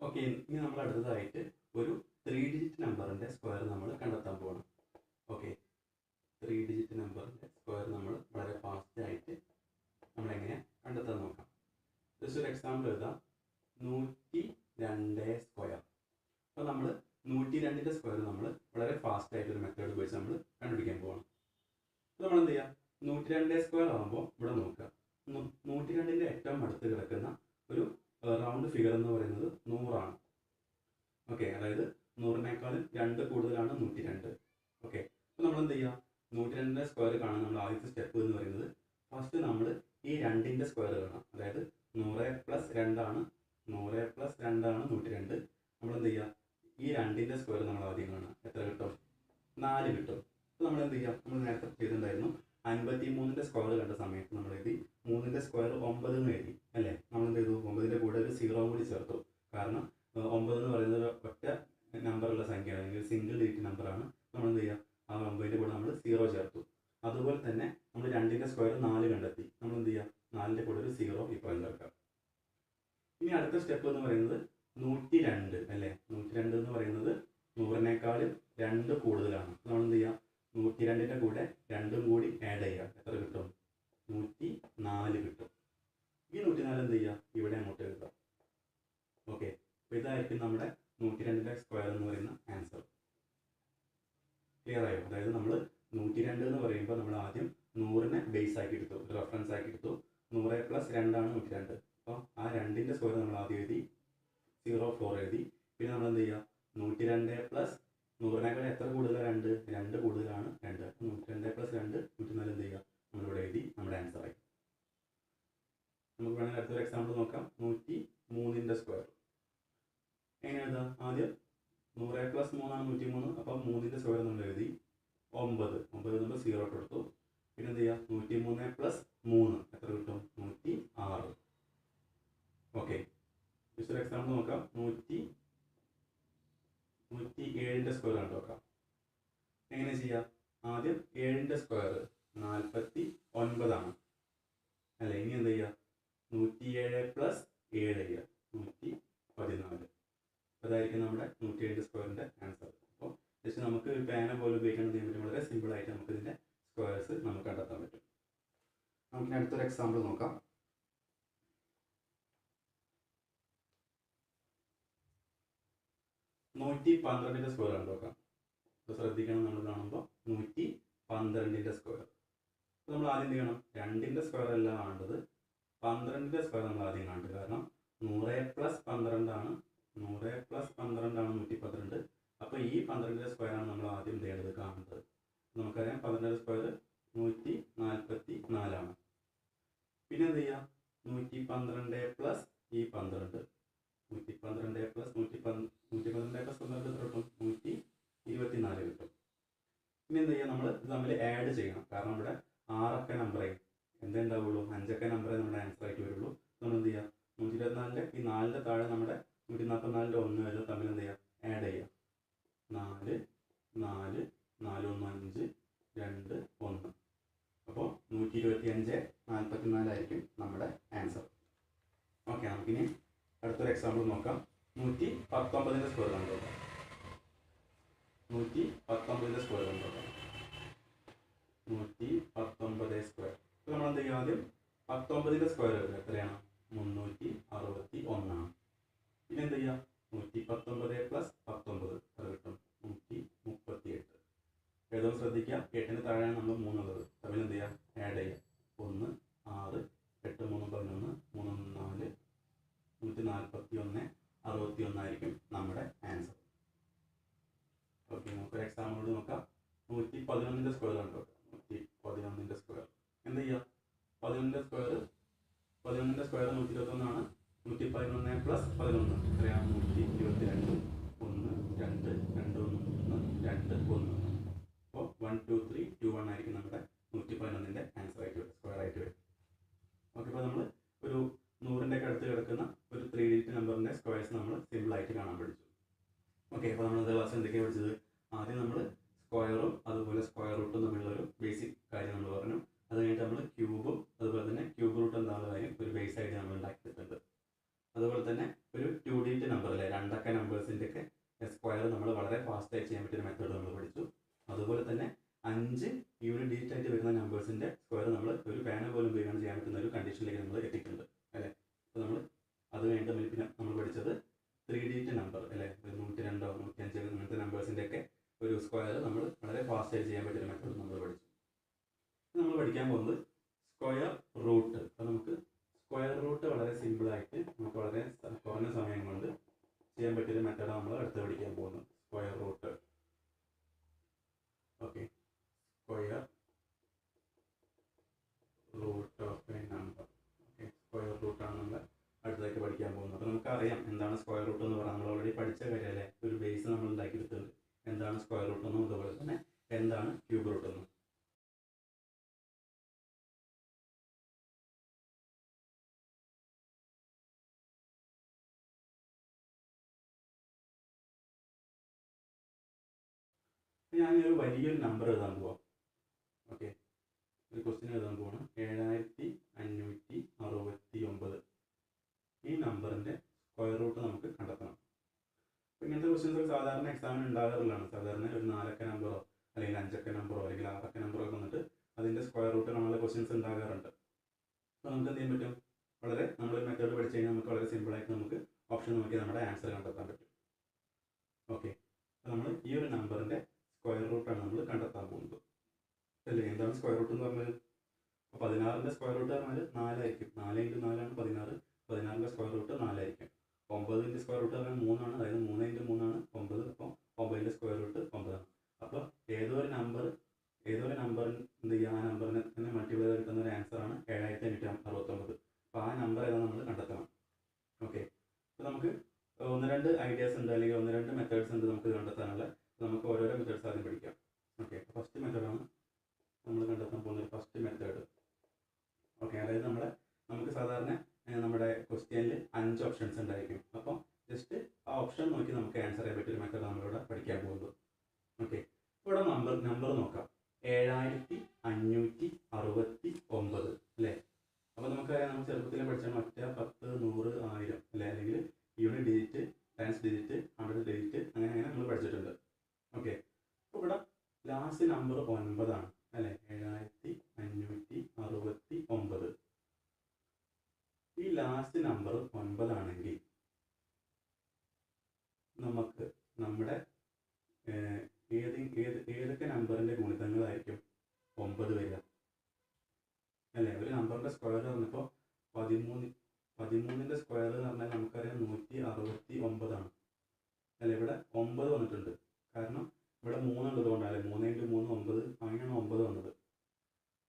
ഓക്കെ, ഇനി നമ്മൾ അടുത്തതായിട്ട് ഒരു 3 ഡിജിറ്റ് നമ്പറിൻ്റെ സ്ക്വയർ നമ്മൾ കണ്ടെത്താൻ പോകണം. ഓക്കെ, 3 ഡിജിറ്റ് നമ്പറിൻ്റെ സ്ക്വയർ നമ്മൾ വളരെ ഫാസ്റ്റായിട്ട് നമ്മളെങ്ങനെ കണ്ടെത്താൻ നോക്കാം. ജസ്റ്റ് ഒരു എക്സാമ്പിൾ എഴുതാം. 102 സ്ക്വയർ. അപ്പോൾ നമ്മൾ 102ൻ്റെ സ്ക്വയർ നമ്മൾ വളരെ ഫാസ്റ്റായിട്ട് ഒരു മെത്തേഡ് ഉപയോഗിച്ച് നമ്മൾ കണ്ടുപിടിക്കാൻ പോകണം. അപ്പോൾ നമ്മൾ എന്ത് ചെയ്യുക? 102 സ്ക്വയർ ആകുമ്പോൾ ഇവിടെ നോക്കുക. 102ൻ്റെ ഏറ്റവും അടുത്ത് കിടക്കുന്ന ഒരു റൗണ്ട് ഫിഗർ എന്ന് പറയുന്നത് 100 ആണ്. ഓക്കെ, അതായത് 100-നേക്കാളും 2 കൂടുതലാണ് 102. ഓക്കെ, അപ്പോൾ നമ്മൾ എന്ത് ചെയ്യുക? 102ൻ്റെ സ്ക്വയർ കാണാൻ നമ്മൾ ആദ്യത്തെ സ്റ്റെപ്പ് എന്ന് പറയുന്നത് ഫസ്റ്റ് നമ്മൾ ഈ 2ൻ്റെ സ്ക്വയർ കാണാം. അതായത് 100 + 2 ആണ് 102. നമ്മൾ എന്ത് ചെയ്യുക? ഈ 2ൻ്റെ സ്ക്വയർ നമ്മൾ ആദ്യം കാണാം. എത്ര കിട്ടും? 4 കിട്ടും. അപ്പോൾ നമ്മൾ എന്ത് ചെയ്യുക? നമ്മൾ നേരത്തെ ചെയ്തിട്ടുണ്ടായിരുന്നു 53ൻ്റെ സ്ക്വയർ കണ്ട സമയത്ത് നമ്മൾ എഴുതി 3ൻ്റെ സ്ക്വയർ 9 എന്ന് എഴുതി അല്ലേ. നമ്മൾ എന്ത് ചെയ്തു? 9ൻ്റെ കൂടെ ഒരു 0 കൂടി ചേർത്തു. കാരണം 9 എന്ന് പറയുന്നത് ഒറ്റ നമ്പറുള്ള സംഖ്യയാണ്, അല്ലെങ്കിൽ സിംഗിൾ ഡിജിറ്റ് നമ്പറാണ്. നമ്മൾ എന്ത് ചെയ്യുക? ആ 9ൻ്റെ കൂടെ നമ്മൾ 0 ചേർത്തു. അതുപോലെ തന്നെ നമ്മൾ 2ൻ്റെ സ്ക്വയർ 4 കണ്ടെത്തി. നമ്മൾ എന്ത് ചെയ്യുക? 4ൻ്റെ കൂടെ ഒരു 0 ഇപ്പോൾ ചേർക്കാം. ഇനി അടുത്ത സ്റ്റെപ്പ് എന്ന് പറയുന്നത് 102 അല്ലേ. 102 എന്ന് പറയുന്നത് 100-നേക്കാളും 2 കൂടുതലാണ്. നമ്മൾ എന്ത് ചെയ്യുക? 102ൻ്റെ കൂടെ 2ഉം കൂടി ആഡ് ചെയ്യുക. എത്ര കിട്ടും? 104 കിട്ടും. ഈ 104 എന്ത് ചെയ്യുക? ഇവിടെ അങ്ങോട്ട് എഴുതുക. ഓക്കെ, അപ്പോൾ ഇതായിരിക്കും നമ്മുടെ 102ൻ്റെ സ്ക്വയർ എന്ന് പറയുന്ന ആൻസർ. ക്ലിയർ ആയോ? അതായത് നമ്മൾ 102 എന്ന് പറയുമ്പോൾ നമ്മൾ ആദ്യം 100നെ ബേസ് ആക്കി എടുത്തു, റെഫറൻസ് ആക്കി എടുത്തു. 100 + 2 ആണ് 102. അപ്പോൾ ആ 2ൻ്റെ സ്ക്വയർ നമ്മൾ ആദ്യം എഴുതി, 04 എഴുതി. പിന്നെ നമ്മൾ എന്ത് ചെയ്യുക? 102 + 100-നേക്കാൾ എത്ര കൂടുതലാണ്? 2 കൂടുതലാണ് 2. 102 + 2 104 എന്ത് ചെയ്യുക? നമ്മളിവിടെ എഴുതി, നമ്മുടെ ആൻസർ ആയി. നമുക്ക് വേണമെങ്കിൽ അടുത്തൊരു എക്സാമ്പിൾ നോക്കാം. 103ൻ്റെ സ്ക്വയർ എങ്ങനെ എഴുതാം? ആദ്യം 100 + 3 ആണ് 103. അപ്പം 3ൻ്റെ സ്ക്വയർ നമ്മൾ എഴുതി 9 നമ്മൾ 0 കൊടുത്തു. പിന്നെ എന്ത് ചെയ്യുക? 103 + 3 എത്ര കിട്ടും? 106. ഓക്കെ, ജസ്റ്റ് ഒരു എക്സാമ്പിൾ നോക്കാം. 107ൻ്റെ സ്ക്വയർ കണ്ടു നോക്കാം. എങ്ങനെ ചെയ്യാം? ആദ്യം 7ൻ്റെ സ്ക്വയർ 49 ആണ് അല്ലേ. ഇനി എന്ത് ചെയ്യുക? 107 + 7 ചെയ്യുക, 114. അതായിരിക്കും നമ്മുടെ 107ൻ്റെ സ്ക്വയറിൻ്റെ ആൻസർ. അപ്പോൾ ജസ്റ്റ് നമുക്ക് ഒരു പേന പോലെ ഉപയോഗിക്കാൻ ചെയ്യാൻ പറ്റും. വളരെ സിമ്പിളായിട്ട് നമുക്ക് ഇതിൻ്റെ സ്ക്വയർസ് നമുക്ക് കണ്ടെത്താൻ പറ്റും. നമുക്ക് അടുത്തൊരു എക്സാമ്പിൾ നോക്കാം. 112ൻ്റെ സ്ക്വയർ കണ്ടു നോക്കാം. അപ്പോൾ ശ്രദ്ധിക്കണം, നമ്മൾ കാണുമ്പോൾ 112ൻ്റെ സ്ക്വയർ. അപ്പോൾ നമ്മൾ ആദ്യം എന്ത് ചെയ്യണം? 2ൻ്റെ സ്ക്വയർ അല്ല കാണേണ്ടത്, 12ൻ്റെ സ്ക്വയർ നമ്മൾ ആദ്യം കാണേണ്ടത്. കാരണം 100 + 12 ആണ് 112. അപ്പോൾ ഈ 12ൻ്റെ സ്ക്വയർ ആണ് നമ്മൾ ആദ്യം ചെയ്യേണ്ടത്, കാണേണ്ടത്. നമുക്കറിയാം 12ൻ്റെ സ്ക്വയർ 144 പിന്നെ എന്ത് ചെയ്യുക 112 പ്ലസ് ഈ 12 112 പ്ലസ് 112 പ്ലസ് 12 കിട്ടും 124 കിട്ടും. പിന്നെ എന്ത് ചെയ്യുക നമ്മൾ ഇത് തമ്മിൽ ആഡ് ചെയ്യണം. കാരണം ഇവിടെ 6 അക്ക നമ്പറേ എന്തേ ഉണ്ടാവുള്ളൂ, 5 അക്ക നമ്പറേ നമ്മുടെ ആൻസർ ആയിട്ട് വരുള്ളൂ. നമ്മൾ എന്ത് ചെയ്യുക 124 ഈ 4 താഴെ നമ്മുടെ 144 1 വരെ തമ്മിൽ എന്ത് ചെയ്യുക ആഡ് ചെയ്യുക. 4 4 4 1 5 2 1. അപ്പോൾ 125 44 ആയിരിക്കും നമ്മുടെ ആൻസർ. ഓക്കെ, നമുക്കിനി അടുത്തൊരു എക്സാമ്പിൾ നോക്കാം. 119 സ്ക്വയർ കണ്ടുനോക്കാം. 119 സ്ക്വയർ കണ്ടുനോക്കാം. 119 സ്ക്വയർ. ഇപ്പോൾ നമ്മൾ എന്ത് ചെയ്യും, ആദ്യം 19 സ്ക്വയർ വരും എത്രയാണ് 361 ആണ്. പിന്നെ എന്ത് ചെയ്യുക 119 പ്ലസ് 19 അത് കിട്ടും 138. ഏതും ശ്രദ്ധിക്കുക, 8ന് താഴെയാണ് നമ്മൾ 3 ഉള്ളത്. തമ്മിൽ എന്ത് ചെയ്യുക ആഡ് ചെയ്യുക. 1 6 8 3 11 3 4 141 61 ആയിരിക്കും നമ്മുടെ ആൻസർ. ഓക്കെ, നമുക്കൊരു എക്സാമ്പിൾ നോക്കാം. 111 സ്ക്വയർ കണ്ടോ. 111 സ്ക്വയർ എന്ത് ചെയ്യുക 11 സ്ക്വയർ 121 ആണ്. 111 പ്ലസ് 11 എത്രയാണ് 122 1 2 2 1 2 1. അപ്പോൾ 1 2 3 2 1 ആയിരിക്കും നമ്മുടെ 111 ആൻസർ ആയിട്ട് വരും, സ്ക്വയർ ആയിട്ട് വരും. ഓക്കെ, അപ്പോൾ നമ്മൾ ഒരു 100ൻ്റെ ഒക്കെ അടുത്ത് കിടക്കുന്ന ഒരു 3 ഡിജിറ്റ് നമ്പറിൻ്റെ സ്ക്വയർസ് നമ്മൾ സിമ്പിളായിട്ട് കാണാൻ പഠിച്ചു. ഓക്കെ, അപ്പോൾ നമ്മൾ ക്ലാസ് എന്തൊക്കെയാണ് പഠിച്ചത്? ആദ്യം നമ്മൾ സ്ക്വയറും അതുപോലെ സ്ക്വയർ റൂട്ടും തമ്മിലുള്ളൊരു ബേസിക് കാര്യം നമ്മൾ പറഞ്ഞു. അത് കഴിഞ്ഞിട്ട് നമ്മൾ ക്യൂബും അതുപോലെ തന്നെ ക്യൂബ് റൂട്ട് എന്താണെന്ന കാര്യം ഒരു ബേസ് ആയിട്ട് നമ്മൾ ഉണ്ടാക്കിയിട്ടുണ്ട്. അതുപോലെ തന്നെ ഒരു 2 ഡിജിറ്റ് നമ്പർ അല്ലെ 2 അക്ക നമ്പേഴ്സിൻ്റെ ഒക്കെ സ്ക്വയർ നമ്മൾ വളരെ ഫാസ്റ്റായി ചെയ്യാൻ പറ്റിയ മെത്തേഡ് നമ്മൾ പഠിച്ചു. അതുപോലെ തന്നെ 5 യൂണിറ്റ് ഡിജിറ്റ് ആയിട്ട് വരുന്ന നമ്പേഴ്സിൻ്റെ സ്ക്വയർ നമ്മൾ ഒരു പേന പോലും ഉപയോഗിക്കാൻ ചെയ്യാൻ പറ്റുന്ന ഒരു കണ്ടീഷനിലേക്ക് നമ്മൾ എത്തിയിട്ടുണ്ട് അല്ലേ. അപ്പോൾ നമ്മൾ അത് കഴിഞ്ഞിട്ട് പിന്നെ നമ്മൾ പഠിച്ചത് 3 ഡിജിറ്റ് നമ്പർ അല്ലേ 102 105 അങ്ങനത്തെ നമ്പേഴ്സിൻ്റെ ഒക്കെ ഒരു സ്ക്വയർ നമ്മൾ വളരെ ഫാസ്റ്റായി ചെയ്യാൻ പറ്റുന്ന മെത്തേഡ് നമ്മൾ പഠിച്ചു. നമ്മൾ പഠിക്കാൻ പോകുന്നത് സ്ക്വയർ റൂട്ട്. അപ്പോൾ നമുക്ക് സ്ക്വയർ റൂട്ട് വളരെ സിമ്പിളായിട്ട് നമുക്ക് വളരെ കുറഞ്ഞ സമയം കൊണ്ട് ചെയ്യാൻ പറ്റിയൊരു മെത്തേഡാണ് നമ്മൾ അടുത്ത് പഠിക്കാൻ പോകുന്നത്, square root. Okay, square root of a number. Okay, square റൂട്ടാണ് നമ്മൾ അടുത്തായിട്ട് പഠിക്കാൻ പോകുന്നത്. അപ്പോൾ നമുക്കറിയാം എന്താണ് സ്ക്വയർ റൂട്ട് എന്ന് പറഞ്ഞാൽ നമ്മൾ ഓൾറെഡി പഠിച്ച കാര്യമല്ലേ, ഒരു ബേസ് നമ്മൾ ഉണ്ടാക്കിയെടുത്തിട്ടുണ്ട്. എന്താണ് സ്ക്വയർ റൂട്ട് എന്നും അതുപോലെ തന്നെ എന്താണ് ക്യൂബ് റൂട്ട് എന്നും. ഞാൻ ഒരു വലിയൊരു നമ്പർ എഴുതാൻ പോവാം. ഓക്കെ, ഒരു ക്വസ്റ്റ്യൻ എഴുതാൻ പോവാണ്. 7569. ഈ നമ്പറിൻ്റെ സ്ക്വയർ റൂട്ട് നമുക്ക് കണ്ടെത്തണം. അപ്പോൾ ഇങ്ങനത്തെ ക്വസ്റ്റ്യൻസ് സാധാരണ എക്സാമിന് ഉണ്ടാകാറുള്ളതാണ്. സാധാരണ ഒരു 4 അക്ക നമ്പറോ അല്ലെങ്കിൽ 5 അക്ക നമ്പറോ അല്ലെങ്കിൽ 6 അക്ക നമ്പറോ ഒക്കെ വന്നിട്ട് അതിൻ്റെ സ്ക്വയർ റൂട്ട് നമ്മളെ ക്വസ്റ്റ്യൻസ് ഉണ്ടാകാറുണ്ട്. അപ്പോൾ നമുക്ക് എന്ത് ചെയ്യാൻ പറ്റും, വളരെ നമ്മളൊരു മെത്തേഡ് പഠിച്ചു കഴിഞ്ഞാൽ നമുക്ക് വളരെ സിമ്പിളായിട്ട് നമുക്ക് ഓപ്ഷൻ നോക്കി നമ്മുടെ ആൻസർ കണ്ടെത്താൻ പറ്റും. ഓക്കെ, അപ്പോൾ നമ്മൾ ഈ ഒരു നമ്പറിൻ്റെ സ്ക്വയർ റൂട്ടാണ് നമ്മൾ കണ്ടെത്താൻ പോകുന്നത് അല്ലേ. എന്താണ് സ്ക്വയർ റൂട്ട് എന്ന് പറഞ്ഞത്? അപ്പോൾ 16ൻ്റെ സ്ക്വയർ റൂട്ട് പറഞ്ഞാൽ 4 ആയിരിക്കും. 4 × 4 ആണ് 16. 16ൻ്റെ സ്ക്വയർ റൂട്ട് 4 ആയിരിക്കും. 9ൻ്റെ സ്ക്വയർ റൂട്ട് പറഞ്ഞാൽ 3 ആണ്, അതായത് 3 × 3 ആണ് 9. അപ്പോൾ 9ൻ്റെ സ്ക്വയർ റൂട്ട് 9 ആണ്. അപ്പോൾ ഏതൊരു നമ്പർ എന്ത് ചെയ്യുക, ആ നമ്പറിനെ തന്നെ മൾട്ടിപ്ലൈ ചെയ്ത് കിട്ടുന്ന ഒരു ആൻസറാണ് 7569. അപ്പോൾ ആ നമ്പർ ഏതാണ് നമ്മൾ കണ്ടെത്തണം. ഓക്കെ, അപ്പോൾ നമുക്ക് 1-2 ഐഡിയാസ് ഉണ്ട് അല്ലെങ്കിൽ 1-2 മെത്തേഡ്സ് ഉണ്ട് നമുക്ക് കണ്ടെത്താനുള്ള. നമുക്ക് ഓരോരോ മെത്തേഡ്സ് ആദ്യം പഠിക്കാം. ഓക്കെ, ഫസ്റ്റ് മെത്തേഡാണ് നമ്മൾ കണ്ടെത്താൻ പോകുന്നത്. First method. ഓക്കെ, അതായത് നമുക്ക് സാധാരണ നമ്മുടെ ക്വസ്റ്റ്യനിൽ 5 ഓപ്ഷൻസ് ഉണ്ടായിരിക്കും. അപ്പോൾ ജസ്റ്റ് ആ ഓപ്ഷൻ നോക്കി നമുക്ക് ആൻസർ ചെയ്യാൻ പറ്റിയൊരു മെത്തേഡ് നമ്മളിവിടെ പഠിക്കാൻ പോകുന്നത്. ഓക്കെ, ഇവിടെ നമ്പർ നോക്കാം. 7569 അല്ലേ. അപ്പോൾ നമുക്കറിയാം, നമ്മൾ ചെറുപ്പത്തിൽ പഠിച്ച മറ്റേ 10 100 1000 അല്ലേ, അല്ലെങ്കിൽ unit digit times digit 100 digit അങ്ങനെ നമ്മൾ പഠിച്ചിട്ടുണ്ട്. ഓക്കെ, അപ്പോൾ ഇവിടെ ലാസ്റ്റ് നമ്പർ 9 ആണ് അല്ലേ. 7569. ഈ ലാസ്റ്റ് നമ്പർ 9 ആണെങ്കിൽ നമുക്ക് നമ്മുടെ ഏതൊക്കെ നമ്പറിൻ്റെ ഗുണിതങ്ങളായിരിക്കും 9 വരിക അല്ലേ. ഒരു നമ്പറിൻ്റെ സ്ക്വയർ പറഞ്ഞപ്പോൾ 13ൻ്റെ സ്ക്വയർ എന്ന് പറഞ്ഞാൽ നമുക്കറിയാം 169 ആണ് അല്ലേ. ഇവിടെ 9 വന്നിട്ടുണ്ട്, കാരണം ഇവിടെ 3 ഉള്ളത് കൊണ്ടാണ് 3 × 3 9, അങ്ങനെയാണ് 9 വന്നത്.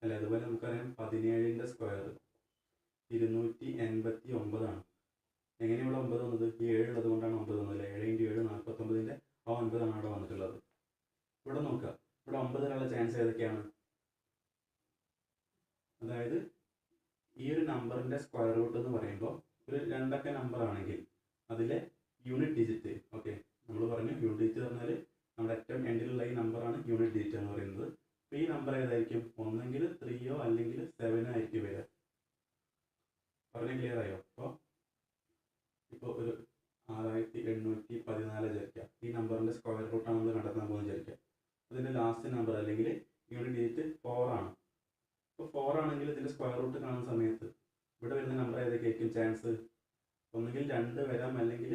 അല്ലേ? അതുപോലെ നമുക്കറിയാം 17ൻ്റെ സ്ക്വയർ 289 എങ്ങനെ ഇവിടെ 9 വന്നത്? ഈ 7 ഉള്ളത് കൊണ്ടാണ് 9 വന്നത് അല്ലേ? 7 × 7 49ൻ്റെ ആ 9 അവിടെ വന്നിട്ടുള്ളത്. ഇവിടെ നോക്കുക, ഇവിടെ 9 വരാനുള്ള ചാൻസ് ഏതൊക്കെയാണ്? അതായത് ഈ ഒരു നമ്പറിൻ്റെ സ്ക്വയർ റൂട്ട് എന്ന് പറയുമ്പോൾ ഒരു 2 അക്ക നമ്പർ ആണെങ്കിൽ അതിലെ യൂണിറ്റ് ഡിജിറ്റ്, ഓക്കെ, നമ്മൾ പറഞ്ഞു യൂണിറ്റ് ഡിജിറ്റ് പറഞ്ഞാൽ നമ്മുടെ ഏറ്റവും എൻഡിലുള്ള ഈ നമ്പറാണ് യൂണിറ്റ് ഡിജിറ്റ് എന്ന് പറയുന്നത്. അപ്പോൾ ഈ നമ്പർ ഏതായിരിക്കും? ഒന്നെങ്കിൽ 3 അല്ലെങ്കിൽ 7 ആയിരിക്കും വരിക. പറഞ്ഞാൽ ക്ലിയർ ആയോ? ഇപ്പോൾ ഒരു 6814 വിചാരിക്കുക. ഈ നമ്പറിൻ്റെ സ്ക്വയർ റൂട്ടാണ് നമ്മൾ കണ്ടെത്താൻ പോകുന്നത് വിചാരിക്കുക. അതിൻ്റെ ലാസ്റ്റ് നമ്പർ അല്ലെങ്കിൽ യൂണിറ്റ് ഡിജിറ്റ് 4 ആണ്. ഇപ്പോൾ 4 ആണെങ്കിൽ ഇതിൻ്റെ സ്ക്വയർ റൂട്ട് കാണുന്ന സമയത്ത് ഇവിടെ വരുന്ന നമ്പർ ഏതൊക്കെയായിരിക്കും ചാൻസ്? ഒന്നുകിൽ 2 വരാം, അല്ലെങ്കിൽ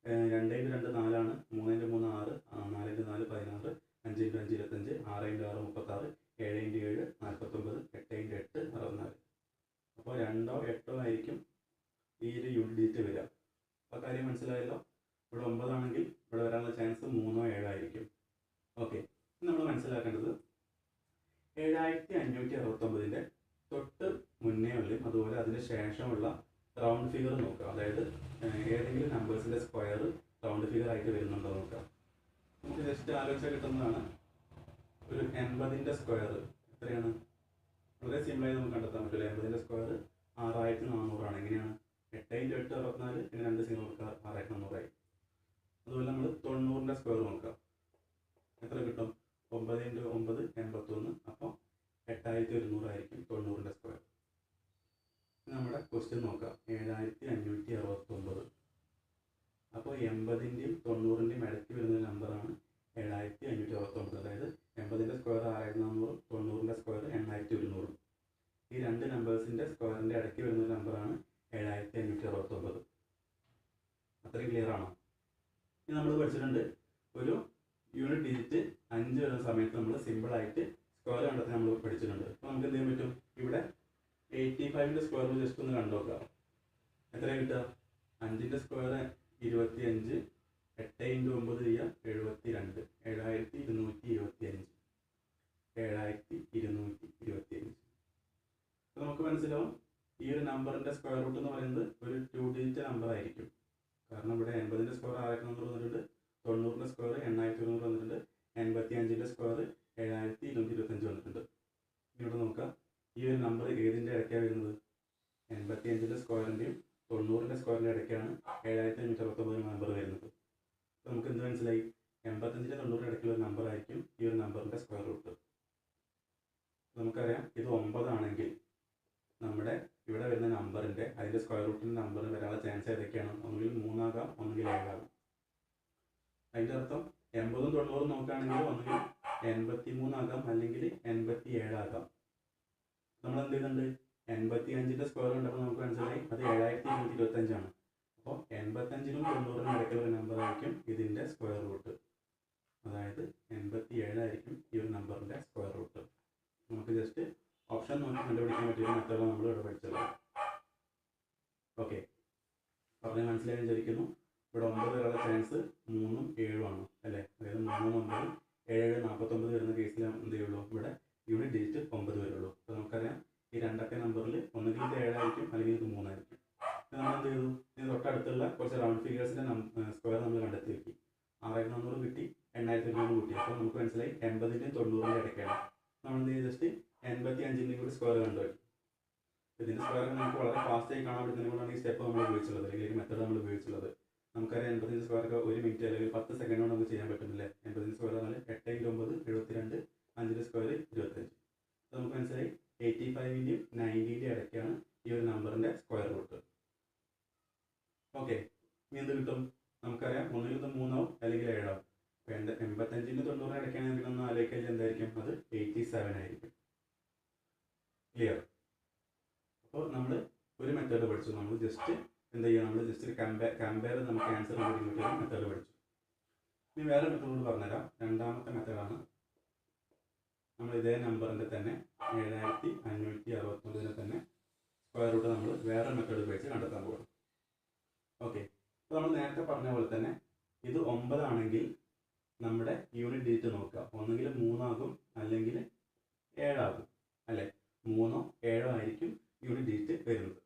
2 × 2 4 3 × 3 6 4 × 4 16 5 × 5 25 6 × 6 36 7 × 7 49 8 × 8 64. അപ്പോൾ 2 ഓ 8 ഓ ആയിരിക്കും ഈ ഒരു യൂണിറ്റ് ഡിജിറ്റ് വരിക. അപ്പോൾ കാര്യം മനസ്സിലായല്ലോ? ഇവിടെ 9 ആണെങ്കിൽ ഇവിടെ വരാനുള്ള ചാൻസ് 3 ഓ 7 ആയിരിക്കും. ഓക്കെ, നമ്മൾ മനസ്സിലാക്കേണ്ടത് 7569ൻ്റെ തൊട്ട് മുന്നേ ഉള്ളതും അതുപോലെ അതിന് ശേഷമുള്ള റൗണ്ട് ഫിഗർ നോക്കുക. അതായത് ഏതെങ്കിലും നമ്പേഴ്സിൻ്റെ സ്ക്വയർ റൗണ്ട് ഫിഗർ ആയിട്ട് വരുന്നുണ്ടോ നോക്കുക. നമുക്ക് ജസ്റ്റ് ആലോചിച്ചാൽ കിട്ടുന്നതാണ്. ഒരു 80ൻ്റെ സ്ക്വയർ എത്രയാണ്? വളരെ സിമ്പിളായി നമുക്ക് കണ്ടെത്താൻ പറ്റില്ല. 80ൻ്റെ സ്ക്വയർ 6400 എങ്ങനെയാണ്? 8 × 8 64, പിന്നെ 2 0 കൊടുക്കുക 6400 ആയി. അതുപോലെ നമ്മൾ 90ൻ്റെ സ്ക്വയർ നോക്കുക, എത്ര കിട്ടും? 9 × 9 81, അപ്പോൾ 8100 ആയിരിക്കും 90ൻ്റെ സ്ക്വയർ. നമ്മുടെ ക്വസ്റ്റ്യൻ നോക്കാം, 7569. അപ്പോൾ 80ൻ്റെയും 90ൻ്റെയും ഇടയ്ക്ക് വരുന്ന നമ്പറാണ് 7569. അതായത് 80ൻ്റെ സ്ക്വയർ 6400, 90ൻ്റെ സ്ക്വയർ 8100. ഈ രണ്ട് നമ്പേഴ്സിൻ്റെ സ്ക്വയറിൻ്റെ ഇടയ്ക്ക് വരുന്ന നമ്പറാണ് 7569. അത്രയും ക്ലിയർ ആണോ? ഇനി നമ്മൾ പഠിച്ചിട്ടുണ്ട് ഒരു യൂണിറ്റ് ഡിജിറ്റ് 5 വരുന്ന സമയത്ത് നമ്മൾ സിമ്പിളായിട്ട് സ്ക്വയർ കണ്ടെത്താൻ നമ്മൾ പഠിച്ചിട്ടുണ്ട്. അപ്പോൾ നമുക്ക് എന്ത് ചെയ്യാൻ പറ്റും? ഇവിടെ 85ൻ്റെ സ്ക്വയർ ജസ്റ്റ് ഒന്ന് കണ്ടുനോക്കാം. എത്ര കിട്ടുക? 5ൻ്റെ സ്ക്വയർ 25, 8 × 9 ചെയ്യാം 72, 7225. 7225. അപ്പോൾ നമുക്ക് മനസ്സിലാവും ഈ ഒരു നമ്പറിൻ്റെ സ്ക്വയർ റൂട്ട് എന്ന് പറയുന്നത് ഒരു 2 ഡിജിറ്റ് നമ്പർ ആയിരിക്കും. കാരണം ഇവിടെ 80ൻ്റെ സ്ക്വയർ 6400 വന്നിട്ടുണ്ട്, 90ൻ്റെ സ്ക്വയർ 8100 വന്നിട്ടുണ്ട്, 85ൻ്റെ സ്ക്വയർ 7225 വന്നിട്ടുണ്ട്. ഇവിടെ നോക്കാം, ഈ ഒരു നമ്പർ ഏതിൻ്റെ ഇടയ്ക്കാണ് വരുന്നത്? 85ൻ്റെ സ്ക്വയറിൻ്റെയും 90ൻ്റെ സ്ക്വയറിൻ്റെ ഇടയ്ക്കാണ് 7569 നമ്പർ വരുന്നത്. അപ്പോൾ നമുക്ക് എന്ത് മനസ്സിലായി? 85ൻ്റെ 90ൻ്റെ ഇടയ്ക്കുള്ള ഒരു നമ്പർ ആയിരിക്കും ഈ ഒരു നമ്പറിൻ്റെ സ്ക്വയർ റൂട്ട്. നമുക്കറിയാം ഇത് 9 ആണെങ്കിൽ നമ്മുടെ ഇവിടെ വരുന്ന നമ്പറിൻ്റെ അതിൻ്റെ സ്ക്വയർ റൂട്ടിൻ്റെ നമ്പറിന് വരാനുള്ള ചാൻസ് ഏതൊക്കെയാണ്? ഒന്നുകിൽ 3 ആകാം, ഒന്നുകിൽ 7 ആകാം. അതിൻ്റെ അർത്ഥം 80ഉം 90ഉം നോക്കുകയാണെങ്കിൽ ഒന്നുകിൽ 83 ആകാം, അല്ലെങ്കിൽ 87 ആകാം. നമ്മൾ എന്ത് ചെയ്യുന്നുണ്ട്? 85ൻ്റെ സ്ക്വയർ കണ്ടപ്പോൾ നമുക്ക് മനസ്സിലായി അത് 7225 ആണ്. അപ്പോൾ 85നും 90നും ഇടയ്ക്കുള്ള ഒരു നമ്പർ ആയിരിക്കും ഇതിൻ്റെ സ്ക്വയർ റൂട്ട്. അതായത് 87 ആയിരിക്കും ഈ ഒരു നമ്പറിൻ്റെ സ്ക്വയർ റൂട്ട്. നമുക്ക് ജസ്റ്റ് ഓപ്ഷൻ നോക്കി കണ്ടുപിടിക്കാൻ പറ്റിയ മെത്തേഡ് നമ്മൾ ഇവിടെ പഠിച്ചത്. ഓക്കെ, പറഞ്ഞ് മനസ്സിലായി വിചാരിക്കുന്നു. ഇവിടെ 9 വരാനുള്ള ചാൻസ് 3ഉം 7ഉം ആണ് അല്ലേ? അതായത് 3 9 7 49 വരുന്ന കേസിൽ എന്ത് ചെയ്യുള്ളൂ? ഇവിടെ യൂണിറ്റ് ഡിജിറ്റ് 9 വരുള്ളൂ. അപ്പോൾ നമുക്കറിയാം ഈ 2 അക്ക നമ്പറിൽ ഒന്നുകിൽ ഇത് 7 ആയിരിക്കും, അല്ലെങ്കിൽ ഇത് 3 ആയിരിക്കും. നമ്മൾ എന്ത് ചെയ്തു? ഇത് തൊട്ടടുത്തുള്ള കുറച്ച് റൗണ്ട് ഫിഗേഴ്സിൻ്റെ സ്ക്വയർ നമ്മൾ കണ്ടെത്തി വെക്കി. 6400 കിട്ടി, 8200 കൂട്ടി. അപ്പോൾ നമുക്ക് മനസ്സിലായി 80ൻ്റെയും 90ൻ്റെയും ഇടയ്ക്കാണ്. നമ്മൾ എന്ത് ചെയ്ത് ജസ്റ്റ് 85ൻ്റെയും കൂടി സ്ക്വയർ കണ്ടുപോയി. ഇതിൻ്റെ സ്ക്വയർ നമുക്ക് വളരെ ഫാസ്റ്റായി കാണാൻ പറ്റുന്നതിന് കൊണ്ടാണ് ഈ സ്റ്റെപ്പ് നമ്മൾ ഉപയോഗിച്ചുള്ളത്, അല്ലെങ്കിൽ ഈ മെത്തേഡ് നമ്മൾ ഉപയോഗിച്ചുള്ളത്. നമുക്കറിയാം 85 സ്ക്വയർ ഒക്കെ 1 മിനിറ്റ് അല്ലെങ്കിൽ 10 സെക്കൻഡ് കൊണ്ട് നമുക്ക് ചെയ്യാൻ പറ്റുന്നില്ലേ? 85 സ്ക്വയർ പറഞ്ഞാൽ 8 × 9 72, 5ൻ്റെ സ്ക്വയർ 25. അപ്പോൾ നമുക്ക് മനസ്സിലായി 85ൻ്റെയും 90ൻ്റെയും ഇടയ്ക്കാണ് ഈ ഒരു നമ്പറിൻ്റെ സ്ക്വയർ റൂട്ട്. ഓക്കെ, ഇനി എന്ത് കിട്ടും? നമുക്കറിയാം ഒന്നുകിൽ ഇത് 3 ആവും, അല്ലെങ്കിൽ 7 ആവും. അപ്പോൾ 85ൻ്റെ 90ൻ്റെ ഇടയ്ക്കാണെങ്കിൽ ഒന്ന് ആലോചിക്കാൻ എന്തായിരിക്കും? അത് 87 ആയിരിക്കും. ക്ലിയർ? അപ്പോൾ നമ്മൾ ഒരു മെത്തേഡ് പഠിച്ചു. നമ്മൾ ജസ്റ്റ് എന്ത് ചെയ്യുക? നമ്മൾ ജസ്റ്റ് ഒരു കമ്പയർ നമുക്ക് ആൻസർ കണ്ടുപിടിക്കാൻ ഒരു മെത്തേഡ് പഠിച്ചു. ഇനി വേറെ മെത്തേഡ് പറഞ്ഞുതരാം. രണ്ടാമത്തെ മെത്തേഡാണ്. നമ്മൾ ഇതേ നമ്പറിൻ്റെ തന്നെ 7569 തന്നെ സ്ക്വയർ റൂട്ട് നമ്മൾ വേറെ മെത്തേഡ് ഉപയോഗിച്ച് കണ്ടെത്താൻ പോകും. ഓക്കെ, അപ്പോൾ നമ്മൾ നേരത്തെ പറഞ്ഞ പോലെ തന്നെ ഇത് 9 ആണെങ്കിൽ നമ്മുടെ യൂണിറ്റ് ഡിജിറ്റ് നോക്കുക. ഒന്നുകിൽ 3 ആകും, അല്ലെങ്കിൽ 7 ആകും. അല്ലേ? 3 7 ആയിരിക്കും യൂണിറ്റ് ഡിജിറ്റ് വരുന്നത്.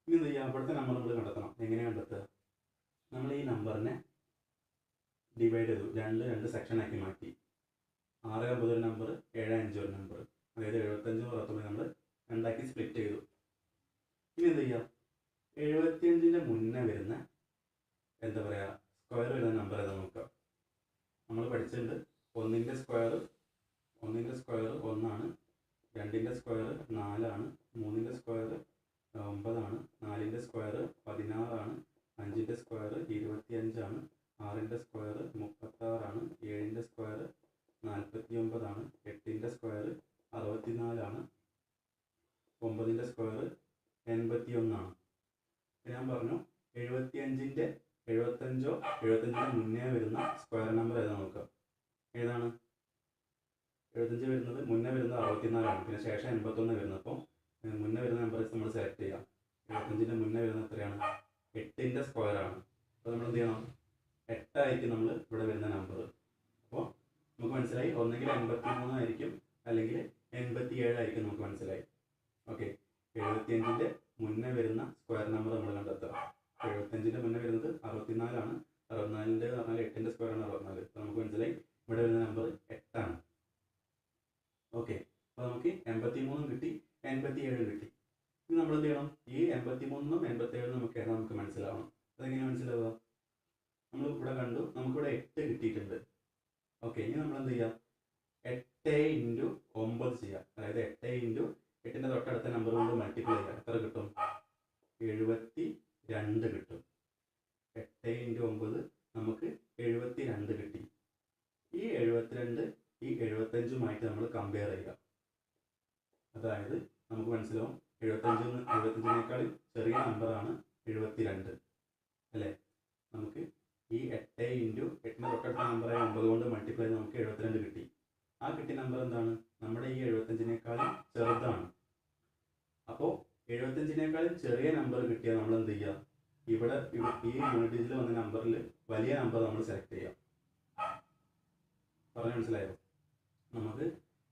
ഇനി എന്ത് ചെയ്യുക? ഇവിടുത്തെ നമ്പർ നമ്മൾ കണ്ടെത്തണം. എങ്ങനെ കണ്ടെത്തുക? നമ്മൾ ഈ നമ്പറിനെ ഡിവൈഡ് ചെയ്തു, രണ്ട് സെക്ഷനാക്കി മാറ്റി. 6 ഒരു നമ്പർ, 7 5 ഒരു നമ്പർ, അതായത് 75 69 നമ്മൾ രണ്ടാക്കി സ്പ്ലിറ്റ് ചെയ്തു. ഇനി എന്ത് ചെയ്യുക? 75ൻ്റെ മുന്നേ വരുന്ന എന്താ പറയുക സ്ക്വയർ വരുന്ന നമ്പർ ഏതാ നോക്കുക. നമ്മൾ പഠിച്ചിട്ടുണ്ട് ഒന്നിൻ്റെ സ്ക്വയർ 1ആണ്, 2ൻ്റെ സ്ക്വയർ 4ആണ്, 3ൻ്റെ സ്ക്വയർ 9ആണ്, 4ൻ്റെ സ്ക്വയർ 16ആണ്, 5ൻ്റെ സ്ക്വയർ 25ആണ്, 6ൻ്റെ സ്ക്വയർ 36ആണ്, 7ൻ്റെ സ്ക്വയർ 49ആണ്, 8ൻ്റെ സ്ക്വയർ 64ആണ്, 9ൻ്റെ സ്ക്വയർ 81ആണ്. ഞാൻ പറഞ്ഞു 75ൻ്റെ മുന്നേ വരുന്ന സ്ക്വയർ നമ്പർ ഏതാ നോക്കുക. ഏതാണ്? 75 വരുന്നത് മുന്നേ വരുന്നത് 64ആണ്, പിന്നെ ശേഷം 81 വരുന്നത്. അപ്പോൾ മുന്നേ വരുന്ന നമ്പർ നമ്മൾ സെലക്ട് ചെയ്യാം. 75ൻ്റെ മുന്നേ വരുന്നത് എത്രയാണ്? 8ൻ്റെ സ്ക്വയർ ആണ്. അപ്പോൾ നമ്മൾ എന്ത് ചെയ്യണം? 8 ആയിരിക്കും നമ്മൾ ഇവിടെ വരുന്ന നമ്പർ. അപ്പോൾ നമുക്ക് മനസ്സിലായി ഒന്നെങ്കിൽ 83 ആയിരിക്കും അല്ലെങ്കിൽ 87 ആയിരിക്കും. നമുക്ക് മനസ്സിലായി. ഓക്കെ, 75ൻ്റെ മുന്നേ വരുന്ന സ്ക്വയർ നമ്പർ നമ്മൾ കണ്ടെത്തുക. 75ൻ്റെ മുന്നേ വരുന്നത് 64ആണ്. 64ൻ്റെ പറഞ്ഞാൽ 8ൻ്റെ സ്ക്വയർ ആണ് 64. അപ്പോൾ നമുക്ക് മനസ്സിലായി ഇവിടെ വരുന്ന നമ്പർ 8ആണ്. ഓക്കെ, അപ്പോൾ നമുക്ക് 83 കിട്ടി, 87 കിട്ടി. ഇനി നമ്മൾ എന്ത് ചെയ്യണം? ഈ 83 87 നമുക്ക് ഏതാ നമുക്ക് മനസ്സിലാവണം. അതെങ്ങനെ മനസ്സിലാവുക? നമ്മൾ ഇവിടെ കണ്ടു, നമുക്കിവിടെ 8 കിട്ടിയിട്ടുണ്ട്. ഓക്കെ, ഇനി നമ്മൾ എന്ത് ചെയ്യുക? 8 × 9 ചെയ്യുക. അതായത് 8 × 8ൻ്റെ തൊട്ടടുത്ത നമ്പർ കൊണ്ട് മൾട്ടിപ്ലൈ ചെയ്യുക. എത്ര കിട്ടും? 72 കിട്ടും. 8 × 9 നമുക്ക് 72 കിട്ടി. ഈ 72 ഈ 75 നമ്മൾ കമ്പയർ ചെയ്യുക. അതായത് നമുക്ക് മനസ്സിലാവും 75-നേക്കാൾ ചെറിയ നമ്പറാണ് 72 അല്ലേ? നമുക്ക് ഈ 8 × 8ൻ്റെ തൊട്ടടുത്ത നമ്പറായ 9 കൊണ്ട് മൾട്ടിപ്ലൈ ചെയ്ത് നമുക്ക് 72 കിട്ടി. ആ കിട്ടിയ നമ്പർ എന്താണ്? നമ്മുടെ ഈ 75-നേക്കാളും ചെറുതാണ്. അപ്പോൾ 75-നേക്കാളും ചെറിയ നമ്പർ കിട്ടിയാൽ നമ്മൾ എന്ത് ചെയ്യുക? ഇവിടെ ഈ യൂണിറ്റ് ഡിജിറ്റിൽ വന്ന നമ്പറിൽ വലിയ നമ്പർ നമ്മൾ സെലക്ട് ചെയ്യാം. പറഞ്ഞ് മനസ്സിലായോ? നമുക്ക്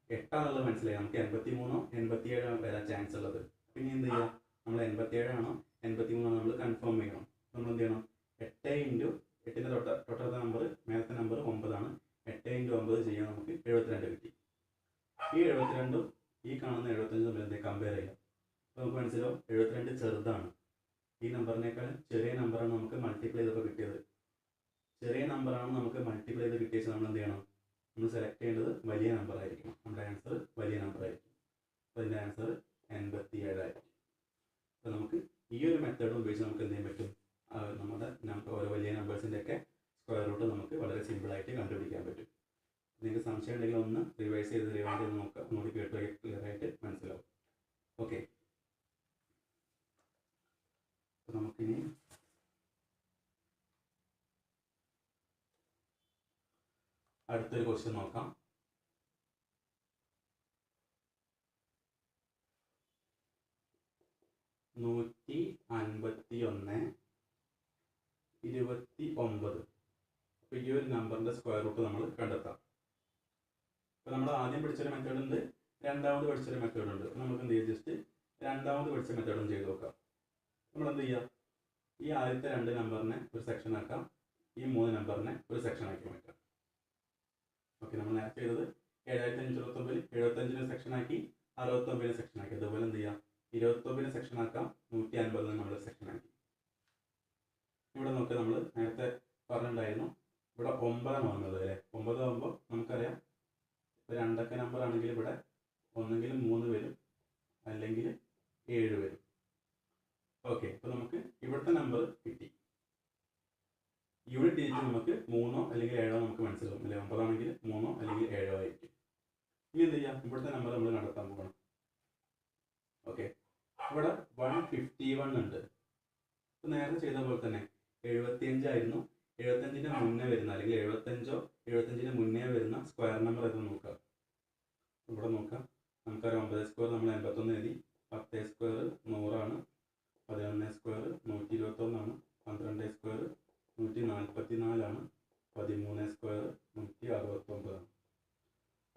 8 ആണെന്നുള്ളത് മനസ്സിലായി. നമുക്ക് 83 87 വരാൻ ചാൻസ് ഉള്ളത്. പിന്നെ എന്ത് ചെയ്യുക? നമ്മൾ 87 ആണോ 83 ആണോ നമ്മൾ കൺഫേം ചെയ്യണം. നമ്മൾ എന്ത് ചെയ്യണം? 8 × 8ൻ്റെ തൊട്ടടുത്ത നമ്പർ മേലത്തെ നമ്പർ 9 ആണ്. 8 × 9 ചെയ്യാൻ നമുക്ക് 72 കിട്ടി. ഈ 72 ഈ കാണുന്ന 75 തമ്മിൽ എന്തെങ്കിലും കമ്പയർ ചെയ്യാം. അപ്പോൾ നമുക്ക് മനസ്സിലാവും 72 ചെറുതാണ്. ഈ നമ്പറിനേക്കാളും ചെറിയ നമ്പറാണ് നമുക്ക് മൾട്ടിപ്ലൈ ചെയ്തപ്പോൾ കിട്ടിയത്. ചെറിയ നമ്പറാണ് നമുക്ക് മൾട്ടിപ്ലൈ ചെയ്ത് കിട്ടിയ ശേഷം നമ്മൾ എന്ത് ചെയ്യണം? നമ്മൾ സെലക്ട് ചെയ്യേണ്ടത് വലിയ നമ്പർ ആയിരിക്കും. നമ്മുടെ ആൻസർ വലിയ നമ്പർ ആയിരിക്കും. അപ്പോൾ അതിൻ്റെ ആൻസർ 87 ആയിരിക്കും. അപ്പോൾ നമുക്ക് ഈ ഒരു മെത്തേഡ് ഉപയോഗിച്ച് നമുക്ക് എന്ത് ചെയ്യാൻ പറ്റും? നമ്മുടെ ഓരോ വലിയ നമ്പേഴ്സിൻ്റെയൊക്കെ സ്ക്വയർ റൂട്ട് നമുക്ക് വളരെ സിമ്പിളായിട്ട് കണ്ടുപിടിക്കാൻ പറ്റും. നിങ്ങൾക്ക് സംശയം ഉണ്ടെങ്കിൽ ഒന്ന് റിവൈസ് ചെയ്ത് നോക്കുക. ഒന്നുകൂടി കേട്ട് ക്ലിയർ ആയിട്ട് മനസ്സിലാവും. ഓക്കെ, അപ്പോൾ നമുക്കിനി അടുത്തൊരു ക്വസ്റ്റ്യൻ നോക്കാം. നൂറ്റി 51 29. അപ്പോൾ ഈ ഒരു നമ്പറിൻ്റെ സ്ക്വയർ റൂട്ട് നമ്മൾ കണ്ടെത്താം. അപ്പോൾ നമ്മൾ ആദ്യം പഠിച്ചൊരു മെത്തേഡ് ഉണ്ട്, രണ്ടാമത് പഠിച്ചൊരു മെത്തേഡ് ഉണ്ട്. അപ്പോൾ നമുക്ക് എന്ത് ചെയ്യാം? ജസ്റ്റ് രണ്ടാമത് പഠിച്ച മെത്തേഡും ചെയ്ത് നോക്കാം. നമ്മൾ എന്ത് ചെയ്യുക? ഈ ആദ്യത്തെ 2 നമ്പറിനെ ഒരു സെക്ഷൻ ആക്കാം, ഈ 3 നമ്പറിനെ ഒരു സെക്ഷൻ ആക്കി മാറ്റാം. ഓക്കെ, നമ്മൾ നേരത്തെ ചെയ്തത് 7529 75നെ സെക്ഷൻ ആക്കി, 69നെ സെക്ഷൻ ആക്കി. അതുപോലെ എന്ത് ചെയ്യാം? 29നെ സെക്ഷൻ ആക്കാം, 150 നമ്മൾ സെക്ഷൻ ആക്കി. ഇവിടെ നോക്കുക, നമ്മൾ നേരത്തെ പറഞ്ഞിട്ടുണ്ടായിരുന്നു ഇവിടെ 9 വന്നത് അല്ലേ? 9 ആകുമ്പോൾ നമുക്കറിയാം ഇപ്പോൾ 2 അക്ക നമ്പർ ആണെങ്കിൽ ഇവിടെ ഒന്നെങ്കിൽ 3 വരും അല്ലെങ്കിൽ 7 വരും. ഓക്കെ, അപ്പോൾ നമുക്ക് ഇവിടുത്തെ നമ്പർ കിട്ടി. യൂണിറ്റ് ഡിജിറ്റ് നമുക്ക് 3 അല്ലെങ്കിൽ 7 നമുക്ക് മനസ്സിലാവും അല്ലേ? 9 ആണെങ്കിൽ 3 അല്ലെങ്കിൽ 7 ആയിരിക്കും. ഇനി എന്ത് ചെയ്യാം? ഇവിടുത്തെ നമ്പർ നമ്മൾ കണ്ടെത്താൻ പോകണം. ഓക്കെ, ഇവിടെ 151 ഉണ്ട്. ഇപ്പോൾ നേരത്തെ ചെയ്ത പോലെ തന്നെ 75 ആയിരുന്നു. 75ൻ്റെ മുന്നേ വരുന്ന അല്ലെങ്കിൽ 75ന് മുന്നേ വരുന്ന സ്ക്വയർ നമ്പർ ഏതെന്ന് നോക്കാം. ഇവിടെ നോക്കാം, നമുക്കറിയാം 9 സ്ക്വയർ നമ്മൾ 81 എഴുതി, 10 സ്ക്വയർ 100 ആണ്, 11 സ്ക്വയർ 121 ആണ്, 12 സ്ക്വയർ 144 ആണ്, 13 സ്ക്വയർ 169 ആണ്.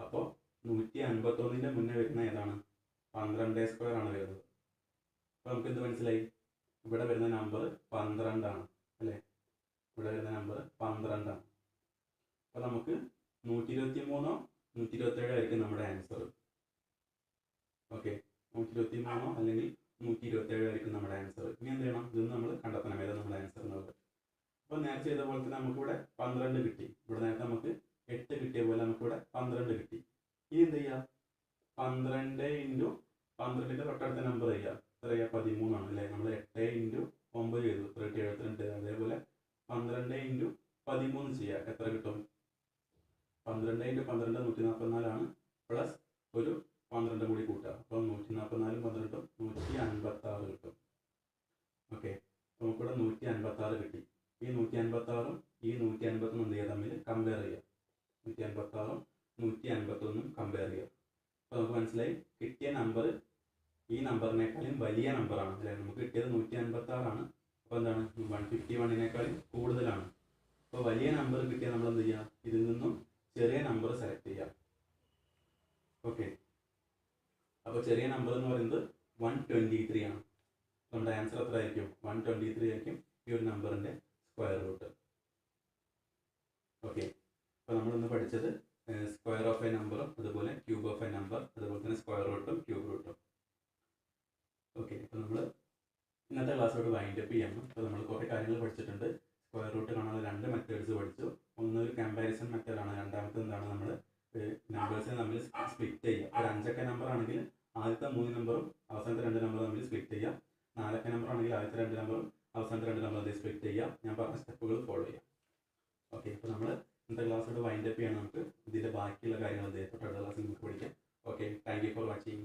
അപ്പോൾ 151ൻ്റെ മുന്നേ വരുന്ന 2² ആണ് വരുന്നത്. അപ്പോൾ നമുക്ക് എന്ത് മനസ്സിലായി? ഇവിടെ വരുന്ന നമ്പർ 12 ആണ് അല്ലേ? ഇവിടെ വരുന്ന നമ്പർ 12 ആണ്. അപ്പോൾ നമുക്ക് 123 127 ആയിരിക്കും നമ്മുടെ ആൻസർ. ഓക്കെ, 123 അല്ലെങ്കിൽ 127 ആയിരിക്കും നമ്മുടെ ആൻസർ. ഇനി എന്ത് ചെയ്യണം? ഇത് നമ്മൾ കണ്ടെത്തണം ഏതാണ് നമ്മുടെ ആൻസർ എന്നുള്ളത്. അപ്പോൾ നേരത്തെ ചെയ്ത പോലെ തന്നെ നമുക്കിവിടെ 12 കിട്ടി. ഇവിടെ നേരത്തെ നമുക്ക് 8 കിട്ടിയ പോലെ നമുക്കിവിടെ 12 കിട്ടി. ഇനി എന്ത് ചെയ്യുക? 12 ഇൻറ്റു 12ൻ്റെ തൊട്ടടുത്ത നമ്പർ ചെയ്യുക. എത്ര ചെയ്യുക? 13 ആണ് അല്ലേ? നമ്മൾ 8 ഇൻറ്റു 9 ചെയ്തു, 72. അതേപോലെ 12 ഇൻറ്റു 13 ചെയ്യുക. എത്ര കിട്ടും? 12 ഇൻറ്റു 12 144 ആണ്. പ്ലസ് ഒരു 12 കൂടി കൂട്ടുക. അപ്പം 144 12 156 കിട്ടും. ഓക്കെ, അപ്പോൾ നമുക്കിവിടെ 156 കിട്ടി. ഈ 156ഉം ഈ 151 എന്ത് ചെയ്യുക? തമ്മിൽ കമ്പയർ ചെയ്യുക. 156ഉം 151ഉം കമ്പയർ ചെയ്യുക. അപ്പോൾ നമുക്ക് മനസ്സിലായി കിട്ടിയ നമ്പർ ഈ നമ്പറിനേക്കാളും വലിയ നമ്പറാണ് അല്ലേ? നമുക്ക് കിട്ടിയത് 156 ആണ്. അപ്പോൾ എന്താണ്? 151നേക്കാളും കൂടുതലാണ്. അപ്പോൾ വലിയ നമ്പർ കിട്ടിയാൽ നമ്മൾ എന്ത് ചെയ്യുക? ഇതിൽ നിന്നും ചെറിയ നമ്പർ സെലക്ട് ചെയ്യുക. ഓക്കെ, അപ്പോൾ ചെറിയ നമ്പർ എന്ന് പറയുന്നത് 123 ആണ്. നമ്മുടെ ആൻസർ എത്ര ആയിരിക്കും? 123 ആയിരിക്കും ഈ ഒരു നമ്പറിൻ്റെ സ്ക്വയർ റൂട്ട്. ഓക്കെ, അപ്പോൾ നമ്മളിന്ന് പഠിച്ചത് സ്ക്വയർ ഓഫ് എ നമ്പറും അതുപോലെ ക്യൂബ് ഓഫ് എ നമ്പർ, അതുപോലെ തന്നെ സ്ക്വയർ റൂട്ടും ക്യൂബ് റൂട്ടും. ഓക്കെ, അപ്പോൾ നമ്മൾ ഇന്നത്തെ ക്ലാസ്സോട് വൈൻഡപ്പ് ചെയ്യണം. അപ്പോൾ നമ്മൾ കുറേ കാര്യങ്ങൾ പഠിച്ചിട്ടുണ്ട്. സ്ക്വയർ റൂട്ട് കാണാനുള്ള 2 മെത്തേഡ്സ് പഠിച്ചു. ഒന്ന് ഒരു കമ്പാരിസൺ മെത്തേഡാണ്. രണ്ടാമത്തെ എന്താണ്? നമ്മൾ നമ്പേഴ്സിനെ തമ്മിൽ സ്പ്ലിറ്റ് ചെയ്യുക. ഒരു 5 അക്ക നമ്പർ ആണെങ്കിൽ ആദ്യത്തെ 3 നമ്പറും അവസാനത്തെ 2 നമ്പറും തമ്മിൽ സ്പ്ലിറ്റ് ചെയ്യുക. 4 അക്ക നമ്പർ ആണെങ്കിൽ ആദ്യത്തെ 2 നമ്പറും അവസാനത്തെ 2 നമ്പറും തമ്മിൽ സ്പ്ലിറ്റ് ചെയ്യുക. ഞാൻ പറഞ്ഞ സ്റ്റെപ്പുകൾ ഫോളോ ചെയ്യാം. ഓക്കെ, അപ്പോൾ നമ്മൾ ഇന്നത്തെ ക്ലാസ്സോട് വൈൻഡപ്പ് ചെയ്യണം. നമുക്ക് ഇതിൻ്റെ ബാക്കിയുള്ള കാര്യങ്ങൾ തൊട്ടടുത്ത ക്ലാസ്സിൽ നമുക്ക് പഠിക്കാം. Okay, thank you for watching.